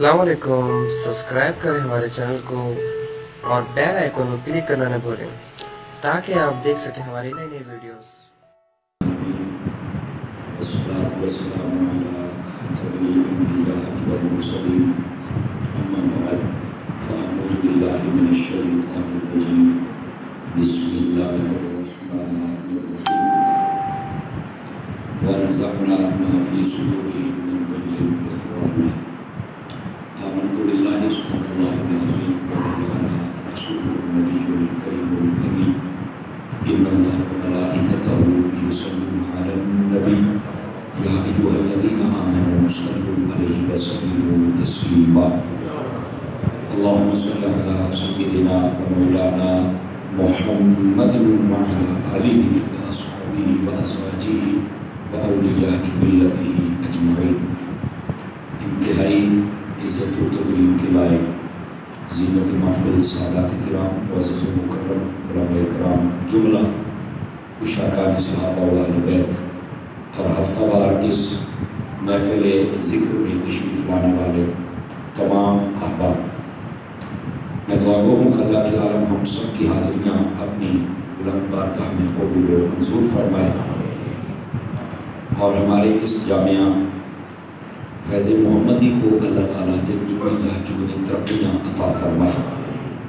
السلام علیکم، سبسکرائب کریں ہمارے چینل کو اور بیل آئیکن کو کلک کرنا نہ بھولیں تاکہ آپ دیکھ سکیں ہماری نئی نئی ویڈیوز۔ والصلاة والسلام على خاتم الأنبياء والمرسلين أما بعد فأعوذ بالله من الشيطان الرجيم بسم الله الرحمن الرحيم ونزعنا ما في صدورهم من غل إخوانا آمنت بالله صدق الله العظيم وبلغنا رسوله النبي الكريم الأمين إن الله وملائكته يصلون على النبي يا أيها الذين آمنوا صلوا عليه وسلموا تسليما اللهم صل على سيدنا ومولانا محمد وعلى آله وأصحابه وأزواجه وأولياء ملته أجمعين۔ انتہائی عزت و تکریم کے لائق زینت محفل سادات کرام معزز و مکرم علماء کرام جملہ اشاکان صحابہ و اہل بیت اور ہفتہ وار اس محفل ذکر میں تشریف لانے والے تمام احباب، میں دعا گو ہوں کہ اللہ کے عالم ہم سب کی حاضریاں اپنی بلند بارگاہ میں قبول و منظور فرمائے اور ہمارے اس جامعہ فیض محمدی کو اللہ تعالیٰ دن دگنی رات چگنی ترقیاں عطا فرمائے۔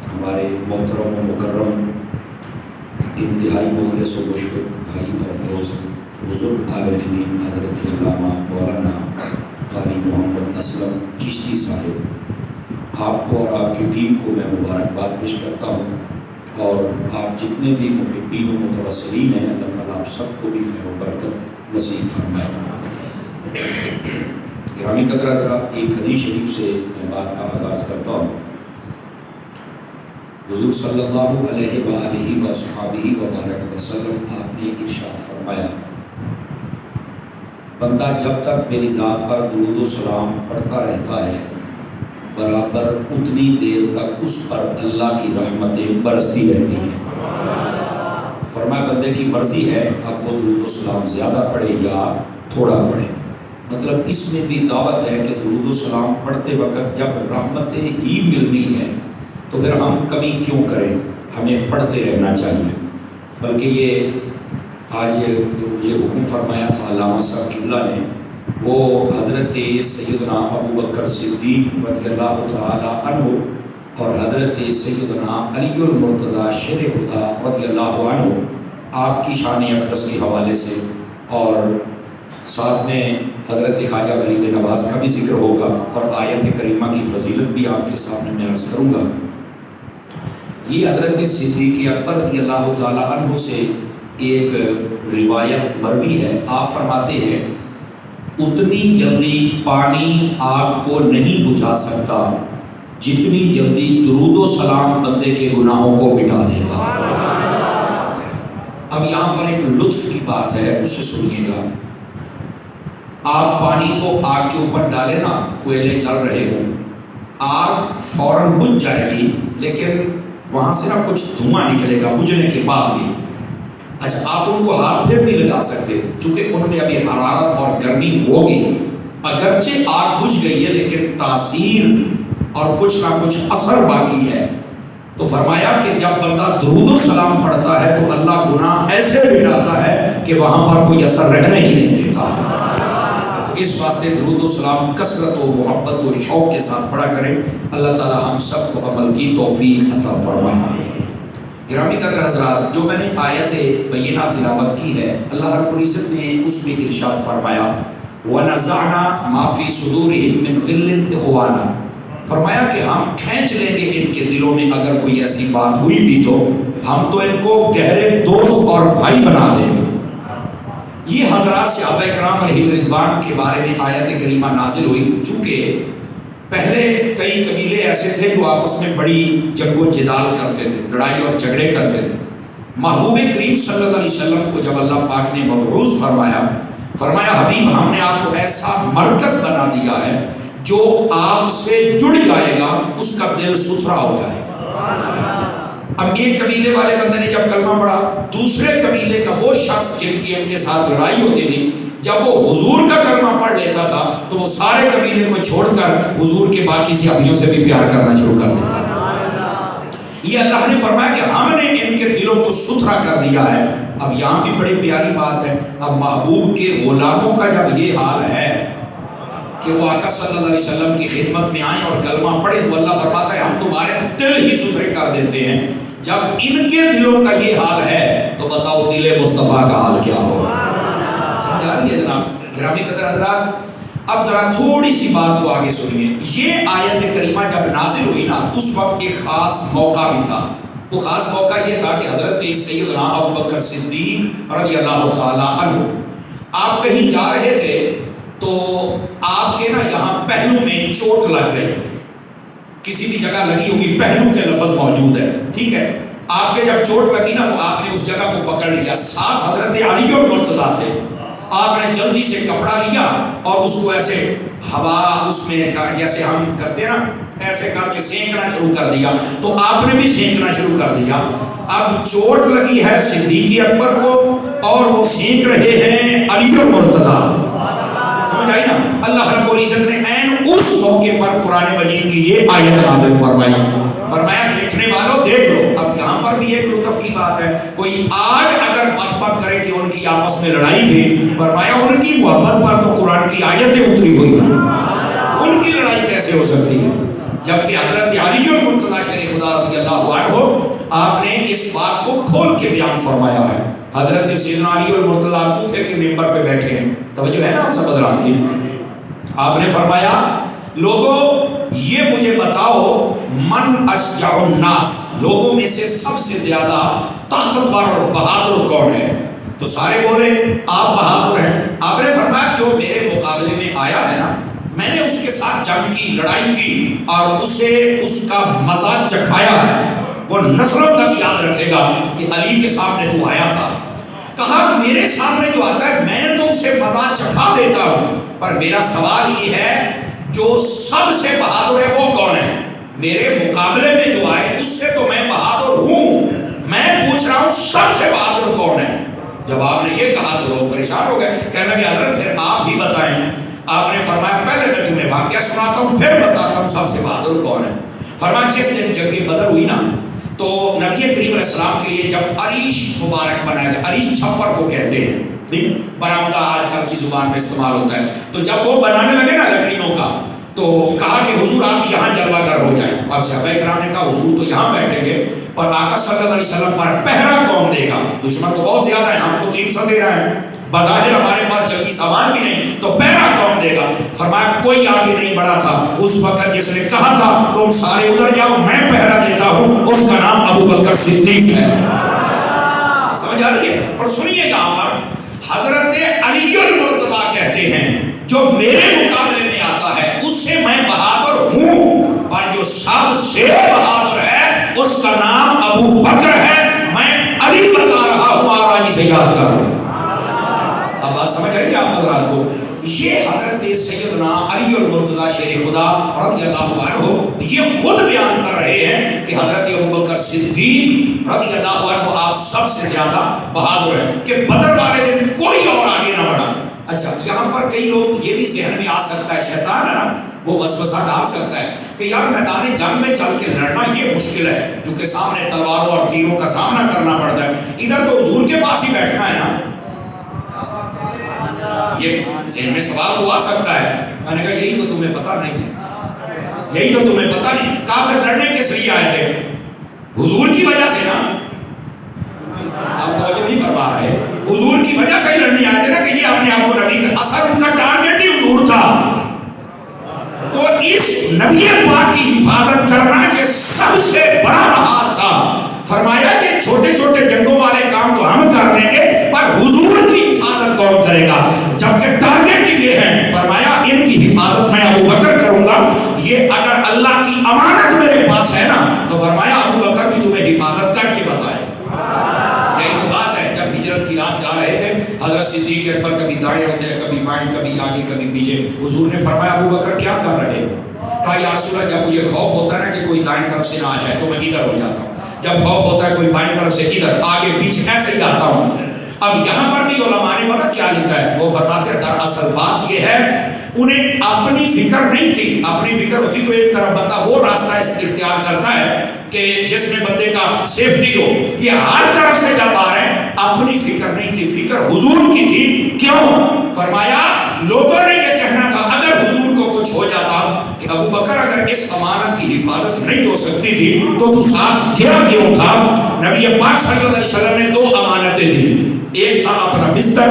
ہمارے محترم و مکرم انتہائی مخلص و مشفق بھائی اور دوست بزرگ عالم دین حضرت علامہ مولانا قاری محمد اسلم چشتی صاحب، آپ کو اور آپ کی ٹیم کو میں مبارکباد پیش کرتا ہوں، اور آپ جتنے بھی محبین و متوسلین ہیں اللہ تعالیٰ آپ سب کو بھی خیر و برکت نصیب فرمائے۔ گرامی قدر حضرات، ایک حدیث شریف سے میں بات کا آغاز کرتا ہوں۔ حضور صلی اللہ علیہ وآلہ وصحبہ وبارک وسلم آپ نے ارشاد فرمایا، بندہ جب تک میری ذات پر درود و سلام پڑھتا رہتا ہے برابر اتنی دیر تک اس پر اللہ کی رحمتیں برستی رہتی ہیں۔ فرمایا بندے کی مرضی ہے اب وہ درود و سلام زیادہ پڑھے یا تھوڑا پڑھے۔ مطلب اس میں بھی دعوت ہے کہ درود و سلام پڑھتے وقت جب رحمتیں ہی ملنی ہیں تو پھر ہم کمی کیوں کریں، ہمیں پڑھتے رہنا چاہیے۔ بلکہ یہ آج جو مجھے حکم فرمایا تھا علامہ صاحب قبلہ نے، وہ حضرت سیدنا ابو بکر صدیق رضی اللہ تعالی عنہ اور حضرت سیدنا علی المرتضیٰ شیر خدا رضی اللہ عنہ آپ کی شان اقدس کے حوالے سے، اور ساتھ میں حضرت خواجہ فرید نواز کا بھی ذکر ہوگا اور آیت کریمہ کی فضیلت بھی آپ کے سامنے میں عرض کروں گا۔ یہ حضرت صدیق اکبر رضی اللہ تعالی عنہ سے ایک روایت مروی ہے۔ آپ فرماتے ہیں اتنی جلدی پانی آگ کو نہیں بجھا سکتا جتنی جلدی درود و سلام بندے کے گناہوں کو مٹا دیتا۔ اب یہاں پر ایک لطف کی بات ہے، اسے سنیے گا۔ آپ پانی کو آگ کے اوپر ڈالیں نا، کوئلے جل رہے ہوں، آگ فوراً بجھ جائے گی لیکن وہاں سے نا کچھ دھواں نکلے گا بجھنے کے بعد بھی۔ اچھا، آپ ان کو ہاتھ پھر نہیں لگا سکتے کیونکہ ان میں ابھی حرارت اور گرمی ہوگی، اگرچہ آگ بجھ گئی ہے لیکن تاثیر اور کچھ نہ کچھ اثر باقی ہے۔ تو فرمایا کہ جب بندہ درود و سلام پڑھتا ہے تو اللہ گناہ ایسے مٹاتا ہے کہ وہاں پر کوئی اثر رہنے ہی نہیں دیتا۔ اس واسطے درود و سلام کثرت و محبت و شوق کے ساتھ پڑھا کریں۔ اللہ تعالی ہم سب کو عمل کی توفیق عطا فرمائے۔ گرامی قدر حضرات، جو میں نے آیت بینہ تلاوت کی ہے، اللہ رب العزت نے اس میں ارشاد فرمایا وَنَزَعْنَا مَا فِي صُدُورِهِم مِّن غِلٍّ إِخْوَانًا، فرمایا کہ ہم کھینچ لیں گے ان کے دلوں میں اگر کوئی ایسی بات ہوئی بھی تو ہم تو ان کو گہرے دوست اور بھائی بنا دیں گے۔ یہ حضرات صحابہ کرام علیہ رضوان کے بارے میں آیت کریمہ نازل ہوئی، چونکہ پہلے کئی قبیلے ایسے تھے جو آپس میں بڑی جنگ و جدال کرتے تھے، لڑائی اور جھگڑے کرتے تھے۔ محبوب کریم صلی اللہ علیہ وسلم کو جب اللہ پاک نے مبعوث فرمایا حبیب ہم نے آپ کو ایسا مرکز بنا دیا ہے جو آپ سے جڑ جائے گا اس کا دل ستھرا ہو جائے گا۔ اب ایک قبیلے والے بندے نے جب کلمہ پڑھا، دوسرے قبیلے کا وہ شخص جن کی ان کے ساتھ لڑائی ہوتی تھی جب وہ حضور کا کلمہ پڑھ لیتا تھا تو وہ سارے قبیلے کو چھوڑ کر حضور کے باقی صحابیوں سے بھی پیار کرنا شروع کر دیتا تھا۔ یہ اللہ نے فرمایا کہ ہم نے ان کے دلوں کو ستھرا کر دیا ہے۔ اب یہاں بھی بڑی پیاری بات ہے، اب محبوب کے غلاموں کا جب یہ حال ہے کہ وہ آقا صلی اللہ علیہ وسلم کی خدمت میں آئیں اور کلمہ پڑھیں تو اللہ فرماتا ہے ہم تمہارے دل ہی ستھرے کر دیتے ہیں۔ جب ان کے دلوں کا یہ حال ہے تو بتاؤ دل مصطفیٰ کا حال کیا ہوگا؟ سمجھ آ رہی ہے جناب گرامی قدر حضرات؟ اب ذرا تھوڑی سی بات کو آگے سنیے۔ یہ آیت کریمہ جب نازل ہوئی نا اس وقت ایک خاص موقع بھی تھا۔ وہ خاص موقع یہ تھا کہ حضرت سیدنا ابوبکر صدیق رضی اللہ تعالی عنہ آپ کہیں جا رہے تھے تو آپ کے نا یہاں پہلو میں چوٹ لگ گئی، کسی بھی جگہ لگی ہوگی، پہلو کے لفظ موجود ہے، ٹھیک ہے؟ آپ کے جب چوٹ لگی نا تو آپ نے اس جگہ کو پکڑ لیا، ساتھ حضرت علی اور مرتضیٰ تھے۔ آپ نے جلدی سے کپڑا لیا اور اس کو ایسے ہوا اس میں جیسے ہم کرتے ہیں نا ایسے کر کے سینکنا شروع کر دیا، تو آپ نے بھی سینکنا شروع کر دیا۔ اب چوٹ لگی ہے صدیق اکبر کو اور وہ سینک رہے ہیں علی اور مرتضیٰ۔ سمجھ آئی نا؟ اللہ رب العزت نے عین اس موقع پر قرآن مجید کی یہ آیت نازل فرمائی، فرمایا دیکھنے والوں دیکھ لو۔ اب یہاں پر بھی ایک لطف کی بات ہے، کوئی آج اگر بک بک کرے کہ ان کی آپس میں لڑائی تھی، فرمایا ان کی محبت پر تو قرآن کی آیتیں اتری ہوئی ہیں، ان کی لڑائی کیسے ہو سکتی ہے؟ جبکہ حضرت علی اور مرتضیٰ شریف خدا رضی اللہ عنہ آپ نے اس بات کو کھول کے بیان فرمایا ہے۔ حضرت سیدنا علی اور مرتضیٰ کوفے کے منبر پہ بیٹھے ہیں، توجہ ہے نا آپ سب حضرات کی؟ آپ نے فرمایا لوگوں یہ مجھے بتاؤ من اشجع الناس، لوگوں میں سے سب سے زیادہ طاقتور اور بہادر کون ہے؟ تو سارے بولے آپ بہادر ہیں۔ آپ نے فرمایا جو میرے مقابلے میں آیا ہے نا میں نے اس کے ساتھ جنگ کی، لڑائی کی اور اسے اس کا مزہ چکھایا ہے، وہ نسلوں تک یاد رکھے گا کہ علی کے سامنے تو آیا تھا۔ کہا میرے سامنے جو آتا ہے میں تو اسے مزہ چکھا دیتا ہوں، پر میرا سوال یہ ہے جو سب سے بہادر ہے وہ کون ہے؟ میرے مقابلے میں جو آئے اس سے تو میں بہادر ہوں، میں پوچھ رہا ہوں سب سے بہادر کون ہے؟ جب آپ نے یہ کہا تو لوگ پریشان ہو گئے، کہنے لگے حضرت پھر آپ ہی بتائیں۔ آپ نے فرمایا پہلے میں تمہیں واقعہ سناتا ہوں پھر بتاتا ہوں سب سے بہادر کون ہے۔ فرمایا جس دن جنگ بدر ہوئی نا تو نبی کریم علیہ السلام کے لیے جب عریش مبارک بنایا گیا، عریش چھپر کو کہتے ہیں، برآمدہ آج کل کی زبان میں استعمال ہوتا ہے، تو جب وہ بنانے لگے نا لکڑیوں کا تو کہا کہ حضور آپ یہاں جلوہ گر ہو جائیں۔ اب صحابہ کرام نے کہا حضور تو یہاں بیٹھیں گے پر آقا صلی اللہ علیہ وسلم پر پہرا کون دے گا؟ دشمن تو بہت زیادہ ہے، ہم تو 300 دے رہے ہیں، بظاہر ہمارے پاس جنگی سامان بھی نہیں، تو پہرا کون دے گا؟ فرمایا کوئی آگے نہیں بڑھا تھا اس وقت جس نے کہا تھا تم سارے ادھر جاؤ میں پہرا دیتا ہوں، اس کا نام ابوبکر صدیق ہے۔ سمجھ آ رہی ہے؟ اور سنیے یہاں پر حضرت علی المرتضیٰ کہتے ہیں جو میرے مقابلے میں آتا ہے اس سے میں بہادر ہوں، پر جو سب سے بہادر ہے اس کا نام ابو بکر ہے، میں علی بتا رہا ہوں اور علی سے یاد کر رہا ہوں۔ اب بات سمجھ آئیے آپ حضرات کو؟ یہ حضرت سیدنا علی المرتضیٰ شیر خدا رضی اللہ عنہ یہ خود بیان کر رہے ہیں کہ حضرت ابوبکر صدیق رضی اللہ عنہ آپ سب سے زیادہ بہادر ہیں کہ بدر والے دن کوئی اور آگے نہ بڑھا۔ اچھا یہاں پر کئی لوگ یہ بھی ذہن میں آ سکتا ہے، شیطان ہے نا وہ وسوسہ ڈال سکتا ہے کہ یار میدان جنگ میں چل کے لڑنا یہ مشکل ہے کیونکہ سامنے تلواروں اور تیروں کا سامنا کرنا پڑتا ہے، ادھر تو حضور کے پاس ہی بیٹھنا ہے نا۔ یہ ذہن میں سوال تو آ سکتا ہے۔ میں نے کہا یہی تو تمہیں پتہ نہیں ہے، یہی تو تمہیں پتہ نہیں، کافر لڑنے کس لیے آئے تھے؟ حضور کی وجہ سے نا، آپ توجہ نہیں فرما رہے، حضور کی وجہ سے ہی لڑنے آئے تھے نا کہ یہ اپنے آپ کو نبی کا اثر ان کا ٹارگیٹ ہی حضور تھا، تو اس نبی پاک کی حفاظت کرنا یہ سب سے بڑا محاذ تھا۔ فرمایا یہ چھوٹے چھوٹے جنگوں والے کام تو ہم کر لیں گے پر حضور کی حفاظت کون کرے گا؟ جبکہ ٹارگیٹ یہ ہے، فرمایا ان کی حفاظت میں ابو بکر کروں گا، یہ اگر اللہ کی امانت میرے پاس ہے نا تو فرمایا ابو بکر بھی تمہیں حفاظت کر کے بتائے۔ یہی تو بات ہے، جب ہجرت کی رات جا رہے تھے حضرت صدیق اکبر کبھی دائیں ہوتے ہیں کبھی بائیں کبھی آگے کبھی پیچھے، حضور نے فرمایا ابو بکر کیا کر رہے؟ کہا یا رسول اللہ جب مجھے خوف ہوتا ہے نا کہ کوئی دائیں طرف سے نہ آ جائے تو میں ادھر ہو جاتا ہوں، جب خوف ہوتا ہے کوئی بائیں طرف سے ادھر آگے پیچھے ایسے ہی آتا ہوں۔ اب یہاں پر بھی علماء نے پتہ کیا لکھا ہے، وہ فرماتے ہیں دراصل بات یہ ہے انہیں اپنی فکر نہیں تھی، اپنی فکر ہوتی تو ایک طرف بندہ وہ راستہ اختیار کرتا ہے کہ جس میں بندے کا سیفٹی ہو، یہ ہر طرف سے جب آ رہے ہیں اپنی فکر نہیں تھی، فکر حضور کی تھی۔ کیوں؟ فرمایا لوگوں نے یہ کہنا تھا اگر حضور کو کچھ ہو جاتا کہ ابو بکر اگر اس امانت کی حفاظت نہیں ہو سکتی تھی تو تو ساتھ گیا کیوں تھا؟ نبی پاک صلی اللہ علیہ وسلم نے دو امانتیں دی، ایک تھا اپنا بستر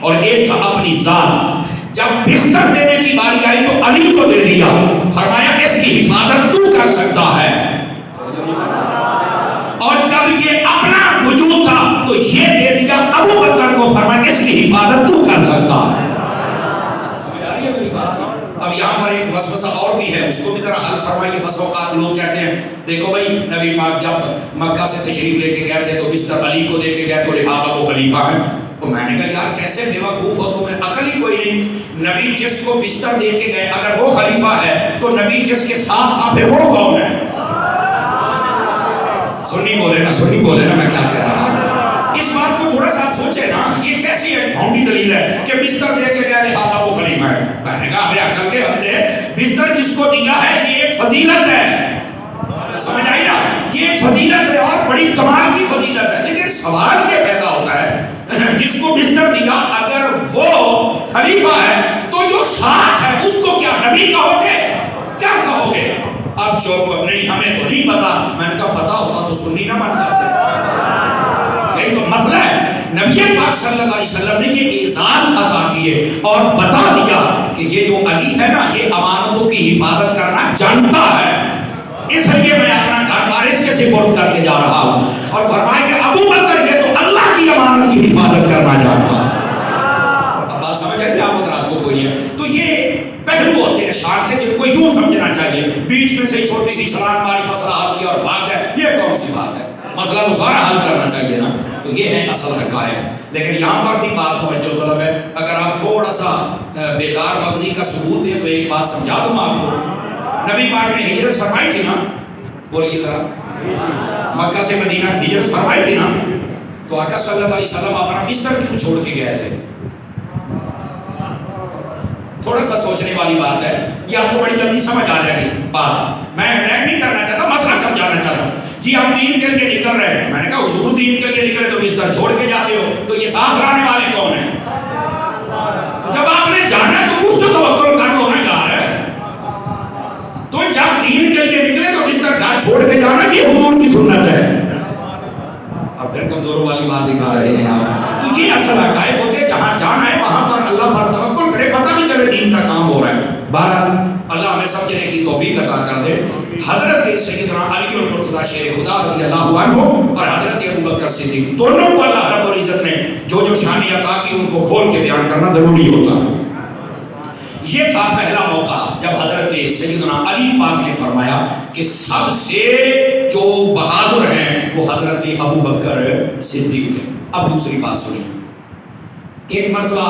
اور ایک تھا اپنی ذات۔ جب بستر دینے کی باری آئی تو علی کو دے دیا، فرمایا اس کی حفاظت تو کر سکتا ہے، اور جب یہ اپنا وجود تھا تو یہ دے دیا ابو بکر کو، فرمایا اس کی حفاظت تو کر سکتا ہے۔ سمجھ آ رہی ہے میری بات؟ اب یہاں پر ایک وسوسہ اور بھی ہے، اس کو بھی ذرا حل فرمائیے۔ بس اوقات لوگ کہتے ہیں دیکھو بھائی نبی پاک جب مکہ سے تشریف لے کے گئے تھے تو بستر علی کو دے کے گئے تو لہٰذا وہ خلیفہ ہے۔ تو میں نے کہا یار کیسے بیوقوف ہو تمہیں عقل ہی کوئی نہیں، نبی جس کو بستر دے کے گئے اگر وہ خلیفہ ہے تو نبی جس کے ساتھ تھا پھر وہ کون ہے؟ سنی بولے نا میں کیا کہہ رہا ہوں۔ اس بات کو تھوڑا سا سوچے نا، یہ کیسی ایک بھونڈی دلیل ہے کہ بستر دے کے گئے لہٰذا وہ خلیفہ ہے۔ میں نے کہا ابے عقل کے بندے، بستر جس کو دیا ہے یہ ایک فضیلت ہے، سمجھ آئی نا، یہ ایک فضیلت ہے اور بڑی کمال کی فضیلت ہے۔ لیکن سوال یہ پیدا ہوتا ہے جس کو بستر دیا اگر وہ خلیفہ ہے تو جو ساتھ ہے اس کو کیا نبی کہو گے؟ کیا کہو گے؟ اب چوپ نہیں ہمیں تو نہیں پتا۔ میں نے کہا پتا ہوتا تو سنی نہ بن جاتے۔ یہی تو مسئلہ ہے، نبی پاک صلی اللہ علیہ وسلم نے یہ اعزاز عطا کیے اور بتا دیا کہ یہ جو علی ہے نا یہ امانتوں کی حفاظت کرنا جانتا ہے، اس لیے میں اپنا گھر بار اس کے سپرد کر کے جا رہا ہوں۔ اور فرمایا کہ ابو بکر یہ تو اللہ کی امانت کی حفاظت کرنا جانتا ہے۔ اب بات سمجھ آئی آپ حضرات کو کوئی نہیں ہے؟ تو یہ پہلو ہوتے ہیں شان کے جن کو یوں سمجھنا چاہیے، بیچ میں سے چھوٹی سی چھلانگ ماری مسئلہ حل کیا اور بھاگ گئے، یہ کون سی بات ہے؟ مسئلہ تو سارا حل کرنا چاہیے نا۔ تو یہ ہے اصل حقائق۔ لیکن یہاں پر بھی بات توجہ طلب ہے، اگر آپ تھوڑا سا بیدار مغزی کا ثبوت دیں تو ایک بات سمجھا دوں آپ کو۔ نبی پاک نے ہجرت فرمائی تھی نا، بولیے ذرا، مکہ سے مدینہ ہجرت فرمائی تھی نا، تو آقا صلی اللہ علیہ وسلم اپنا بستر کیوں چھوڑ کے گئے تھے؟ تھوڑا سا سوچنے والی بات ہے، یہ آپ کو بڑی جلدی سمجھ آ جائے گی بات۔ میں اٹیک نہیں کرنا چاہتا، مسئلہ سمجھانا چاہتا ہوں۔ جی ہم دین کے لیے نکل رہے ہیں، میں نے کہا حضور دین کے لیے نکلے تو بستر چھوڑ کے جاتے ہو، تو یہ ساتھ لانے والے کون ہیں؟ جب آپ نے جانا ہے تو کچھ تو توکل کر لو نا یار۔ تو جب دین کے لیے نکلے تو بستر گھر چھوڑ کے جانا یہ حضور کی سنت ہے۔ اب پھر کمزوروں والی بات دکھا رہے ہیں آپ۔ تو یہ اصل حقائق ہوتے ہیں، جہاں جانا ہے وہاں پر اللہ پر توکل کرے، پتہ بھی چلے دین کا کام ہو رہا ہے۔ بہرحال اللہ ہمیں سمجھنے کی توفیق عطا کر دے۔ حضرت سیدنا علی المرتضیٰ شیر خدا رضی اللہ عنہ اور حضرت ابو بکر صدیق دونوں کو اللہ رب العزت نے جو جو شان عطا کی ان کو کھول کے بیان کرنا ضروری ہوتا ہے۔ یہ تھا پہلا موقع جب حضرت سیدنا علی پاک نے فرمایا کہ سب سے جو بہادر ہیں وہ حضرت ابو بکر صدیق تھے۔ اب دوسری بات سنیں، ایک مرتبہ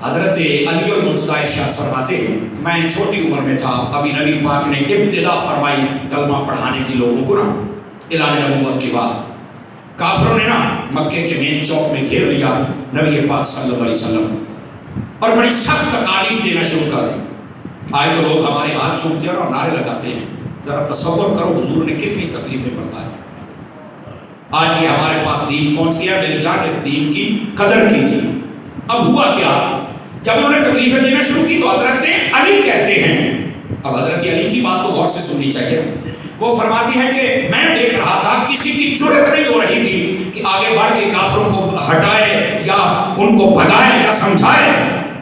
حضرت علی المرتضیٰ ارشاد فرماتے ہیں میں چھوٹی عمر میں تھا، ابھی نبی پاک نے ابتدا فرمائی کلمہ پڑھانے کی لوگوں کو نا اعلان نبوت کے بعد، کافروں نے نا مکے کے مین چوک میں گھیر لیا نبی پاک صلی اللہ علیہ وسلم اور بڑی سخت تکالیف دینا شروع کر دی۔ آئے تو لوگ ہمارے ہاتھ چھوڑتے ہیں اور نعرے لگاتے ہیں، ذرا تصور کرو حضور نے کتنی تکلیفیں برداشت۔ آج یہ ہمارے پاس دین پہنچ گیا، میری جان اس دین کی قدر کیجیے۔ اب ہوا کیا، جب انہوں نے تکلیفیں دینا شروع کی تو حضرت علی کہتے ہیں، اب حضرت علی کی بات تو غور سے سننی چاہیے، وہ فرماتی ہیں کہ میں دیکھ رہا تھا کسی کی جرأت نہیں ہو رہی تھی کہ آگے بڑھ کے کافروں کو ہٹائے یا ان کو بھگائے یا سمجھائے۔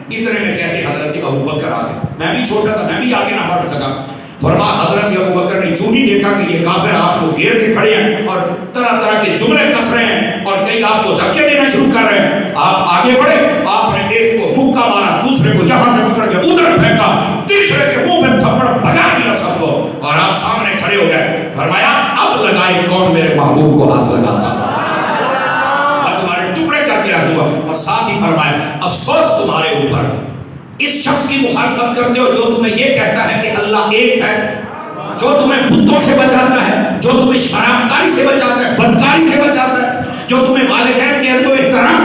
اتنے میں کہتے حضرت ابو بکر آ گئے، میں بھی چھوٹا تھا، میں بھی آگے نہ بڑھ سکا۔ فرما حضرت ابو بکر نے جو ہی دیکھا کہ یہ کافر آپ کو گھیر کے کھڑے ہیں اور طرح طرح کے جملے کس رہے ہیں اور کئی آپ کو دھکے دینا شروع کر رہے ہیں، آپ آگے بڑھے، آپ نے ایک کو مکہ مارا، دوسرے کو یہاں سے پکڑ کے ادھر پھینکا، تیسرے کے منہ میں تھپڑ بجا دیا سب کو، اور آپ سامنے کھڑے ہو گئے۔ فرمایا اب لگائے کون میرے محبوب کو ہاتھ لگاتا، میں تمہارے ٹکڑے کر کے رکھ دوں گا۔ اور ساتھ ہی فرمایا افسوس تمہارے اوپر اس شخص کی مخالفت کرتے ہو جو تمہیں یہ کہتا ہے کہ اللہ ایک ہے، جو تمہیں بتوں سے بچاتا ہے، جو تمہیں شراب کاری سے بچاتا ہے، بدکاری سے بچاتا ہے، جو تمہیں والدین کے ادب و احترام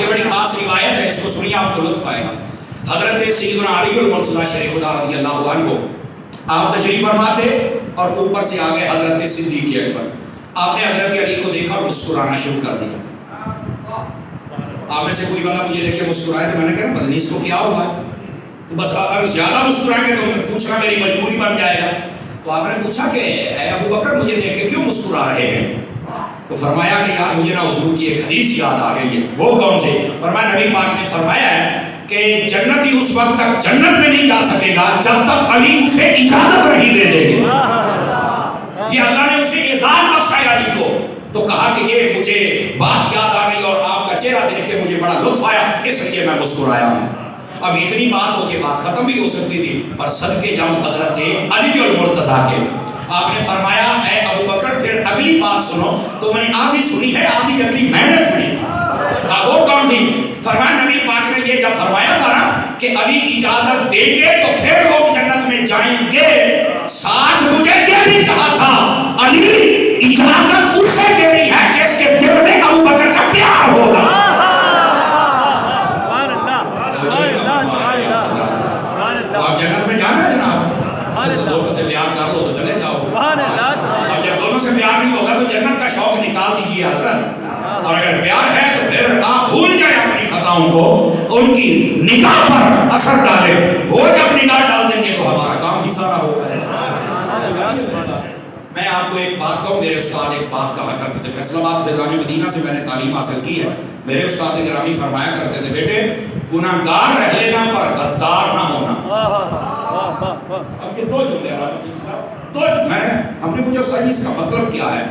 یہ بڑی خاص روایت ہے، اس کو سنیے آپ کو لطف آئے گا۔ حضرت سیدنا علی المرتضیٰ شریف خدا رضی اللہ عنہ آپ تشریف فرما تھے اور اوپر سے آگے حضرت صدیق اکبر۔ آپ نے حضرت علی کو دیکھا اور مسکرانا شروع کر دیا۔ آپ میں سے کوئی بندہ مجھے دیکھے مسکرائے تو میں نے کہا بدنی اس کو کیا ہوا ہے، تو بس اگر زیادہ مسکرائیں گے تو پوچھنا میری مجبوری بن جائے گا۔ تو آپ نے پوچھا کہ اے ابو بکر مجھے دیکھے کیوں مسکرا رہے ہیں؟ تو فرمایا کہ یار مجھے نا حضور کی ایک حدیث یاد آ گئی ہے۔ وہ کون سی؟ فرمایا نبی پاک نے فرمایا ہے کہ جنتی اس وقت تک جنت میں نہیں جا سکے گا جب تک علی اسے اجازت نہیں دے دیں گے۔ یہ اللہ نے اسے اعزاز بخشا علی کو، تو کہا کہ یہ مجھے بات یاد آ گئی اور آپ کا چہرہ دیکھ کے مجھے بڑا لطف آیا، اس لیے میں مسکرایا ہوں۔ اب اتنی باتوں کے بعد ختم بھی ہو سکتی تھی، پر صدقے جاؤں حضرت علی المرتضیٰ کے۔ آپ نے فرمایا اے ابو بکر پھر اگلی بات سنو، تو میں نے آدھی سنی ہے آدھی اگلی میں نے سنی تھی۔ وہ کون سی؟ فرمایا نبی پاک نے یہ جب فرمایا تھا نا کہ علی اجازت دیں گے تو پھر لوگ جنت میں جائیں گے، ساتھ مجھے یہ بھی کہا تھا علی اجازت اسے دینی ہے جس کے دل میں ابو بکر کا پیار ہوگا۔ آپ جنت میں جانا ہے جناب، دونوں سے پیار کر لو تو چلے جاؤ۔ اب جب دونوں سے پیار نہیں ہوگا تو جنت کا شوق نکال دیجیے حضرت، اور اگر پیار ہے تو پھر آپ بھول جائیں اپنی خطاؤں کو، ان کی نگاہ پر اثر ڈالیں، وہ جب نگاہ ڈال دیں گے تو ہمارا کام ہی سارا ہوگا۔ میں آپ کو ایک بات کہوں، میرے استاد ایک بات کہا کرتے تھے، فیصل آباد فیضان مدینہ سے میں نے تعلیم حاصل کی ہے۔ میرے استاد گرامی فرمایا کرتے تھے بیٹے گناہگار رہ لینا پر غدار نہ ہونا۔ اب یہ دو جملے ہم نے پوچھا استاد جی اس کا مطلب کیا ہے؟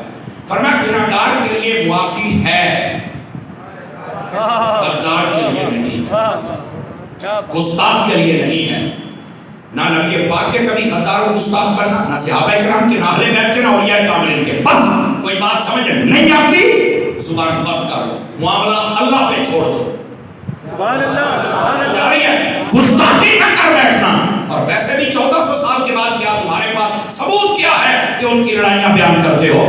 فرمایا گناہگار کے لیے معافی ہے، غدار کے لیے نہیں ہے، گستاخ کے لیے نہیں ہے۔ نہ نبی پاک کے کبھی غدار و گستاخ بننا، نہ صحابہ کرام کے، نہ اہل بیت کے، نہ اولیاء کاملین کے۔ بس کوئی بات سمجھ نہیں آتی زبان بند کر لو، معاملہ اللہ پہ چھوڑ دو۔ سبحان اللہ، سبحان اللہ۔ گستاخی نہ کر بیٹھنا۔ اور ویسے بھی 1400 سال کے بعد کیا تمہارے پاس ثبوت کیا ہے کہ ان کی لڑائیاں بیان کرتے ہو؟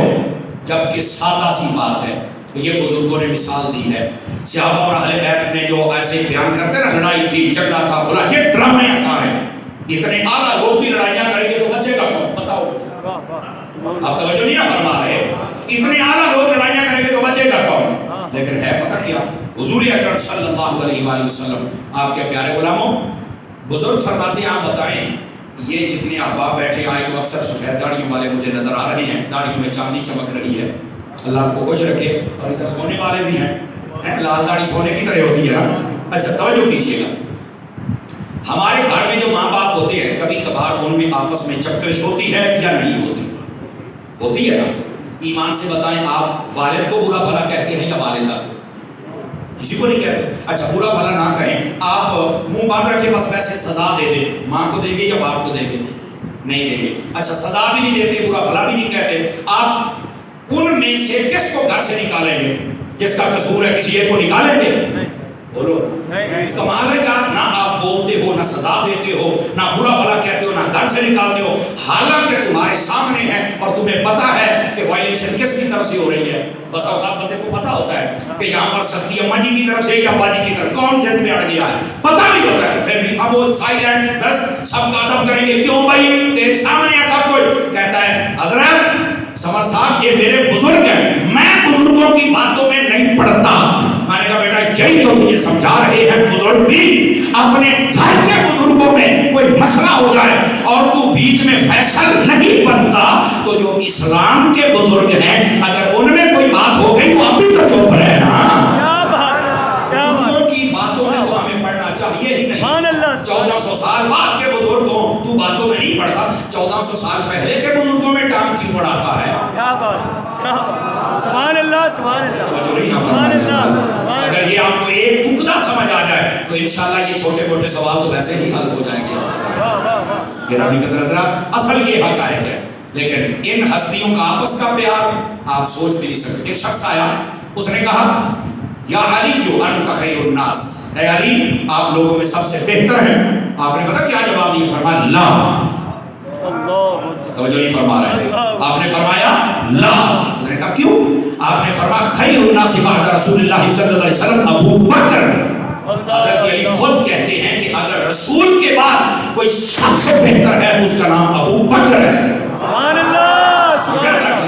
جبکہ سادہ سی بات ہے، یہ بزرگوں نے مثال دی ہے۔ صحابہ اور اہل بیت نے جو ایسے بیان کرتے نا لڑائی تھی، جھگڑا تھا، فلاں، یہ ڈرامے ہیں سارے۔ اتنے اعلیٰ لوگ بھی لڑائیاں کریں گے تو بچے گا کون؟ بتاؤ، آپ توجہ نہیں نہ فرما رہے۔ اتنے اعلیٰ لوگ لڑائیاں کریں گے تو بچے گا کون؟ لیکن ہے پتہ کیا؟ حضور اکرم صلی اللہ علیہ وآلہ وسلم آپ کے پیارے غلاموں، بزرگ فرماتے ہیں آپ بتائیں یہ جتنے احباب بیٹھے آئے تو اکثر سفید داڑھیوں والے مجھے نظر آ رہے ہیں، داڑھیوں میں چاندی چمک رہی ہے، اللہ آپ کو خوش رکھے۔ اور ادھر سونے والے بھی ہیں، لال داڑھی سونے کی طرح ہوتی ہے نا۔ اچھا توجہ کیجیے گا، ہمارے گھر میں جو ماں باپ ہوتے ہیں کبھی کبھار ان میں آپس میں چکرش ہوتی ہے یا نہیں ہوتی؟ ہوتی ہے نا۔ ایمان سے بتائیں آپ والد کو برا بھلا کہتے ہیں یا والدہ؟ کسی کو نہیں کہتے۔ اچھا برا بھلا نہ کہیں، آپ منہ باندھ رکھے بس ویسے سزا دے دیں، ماں کو دیں گے یا باپ کو دیں گے؟ نہیں دیں گے۔ اچھا سزا بھی نہیں دیتے، برا بھلا بھی نہیں کہتے، آپ ان میں سے کس کو گھر سے نکالیں گے؟ جس کا قصور ہے کسی ایک کو نکالیں گے؟ بولو کمال ہے نہ آپ بولتے ہو، نہ سزا دیتے ہو، نہ برا بھلا کہتے ہو، نہ گھر سے نکالتے ہو، حالانکہ تمہارے سامنے ہے اور تمہیں پتا ہے کہ وائلیشن کس کی طرف سے ہو رہی ہے۔ بس اوقات بندے کو پتا ہوتا ہے کہ یہاں پر سختی اماں جی کی طرف سے یا ابا جی کی طرف، کون ذہن میں اڑ گیا ہے پتا نہیں ہوتا ہے، پھر بھی خاموش سائلنٹ، بس سب کا ادب کریں گے۔ کیوں بھائی تیرے سامنے ہے سب کچھ؟ کہتا ہے حضرت سمر صاحب یہ میرے بزرگ ہیں، میں بزرگوں کی باتوں میں نہیں پڑتا۔ میں نے کہا بیٹا یہی تو مجھے سمجھا رہے ہیں بزرگ بھی، اپنے گھر کے بزرگوں میں کوئی مسئلہ ہو جائے اور تو بیچ میں فیصل نہیں بنتا، تو جو اسلام کے بزرگ ہیں اگر ان میں کوئی بات ہو گئی تو ابھی تو چپ رہنا۔ بزرگوں کی باتوں میں تو ہمیں پڑھنا چاہیے ہی نہیں۔ 1400 سال بعد کے بزرگوں تو باتوں میں نہیں پڑھتا، 1400 سال پہلے کے بزرگوں میں ٹانگ کیوں اڑاتا ہے؟ سبحان اللہ، سبحان اللہ۔ اگر یہ آپ کو ایک عقدہ سمجھ آ جائے تو انشاءاللہ یہ چھوٹے موٹے سوال تو ویسے ہی حل ہو جائیں گے۔ گرامی قدرت اصل یہ حقائق ہے، لیکن ان ہستیوں کا آپس کا پیار آپ سوچ بھی نہیں سکتے۔ ایک شخص آیا، اس نے کہا یا علی انت خیر الناس، اے علی آپ لوگوں میں سب سے بہتر ہیں۔ آپ نے پتا کیا جواب دیا؟ فرمایا لا۔ توجہ نہیں فرما رہے ہیں، آپ نے فرمایا لا۔ اس نے کہا کیوں؟ آپ نے فرمایا خیر الناس بعد رسول اللہ صلی اللہ علیہ وسلم ابو بکر. حضرت علی خود کہتے ہیں کہ اگر رسول کے بعد کوئی سب سے بہتر ہے تو اس کا نام ابو بکر ہے. سبحان اللہ.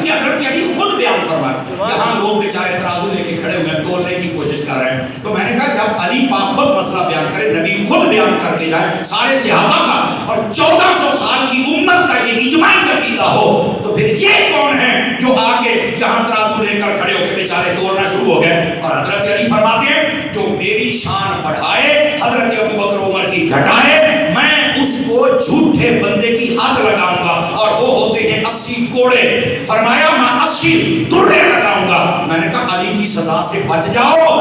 یہ حضرت علی خود بیان فرمایا. یہاں لوگ بیچارے ترازو لے کے کھڑے ہوئے ہیں, تولنے کی کوشش کر رہے ہیں. تو میں نے کہا جب علی پاک خود مسئلہ بیان کرے, نبی خود بیان کر کے جائے, سارے صحابہ کا اور 1400 سال کی امت کا یہ اجماعی عقیدہ ہو, تو پھر یہ کون ہے جو آ کے یہاں ترازو لے کر کھڑے ہو کے بیچارے تولنا شروع ہو گئے. اور حضرت علی فرماتے ہیں جو میری شان بڑھائے, حضرت ابو بکر عمر کی گھٹائے, میں اس کو جھوٹے بندے کی حد لگاؤں گا, اور وہ ہوتے ہیں 80 کوڑے. فرمایا میں 80 درے لگاؤں گا. میں نے کہا علی کی سزا سے بچ جاؤ,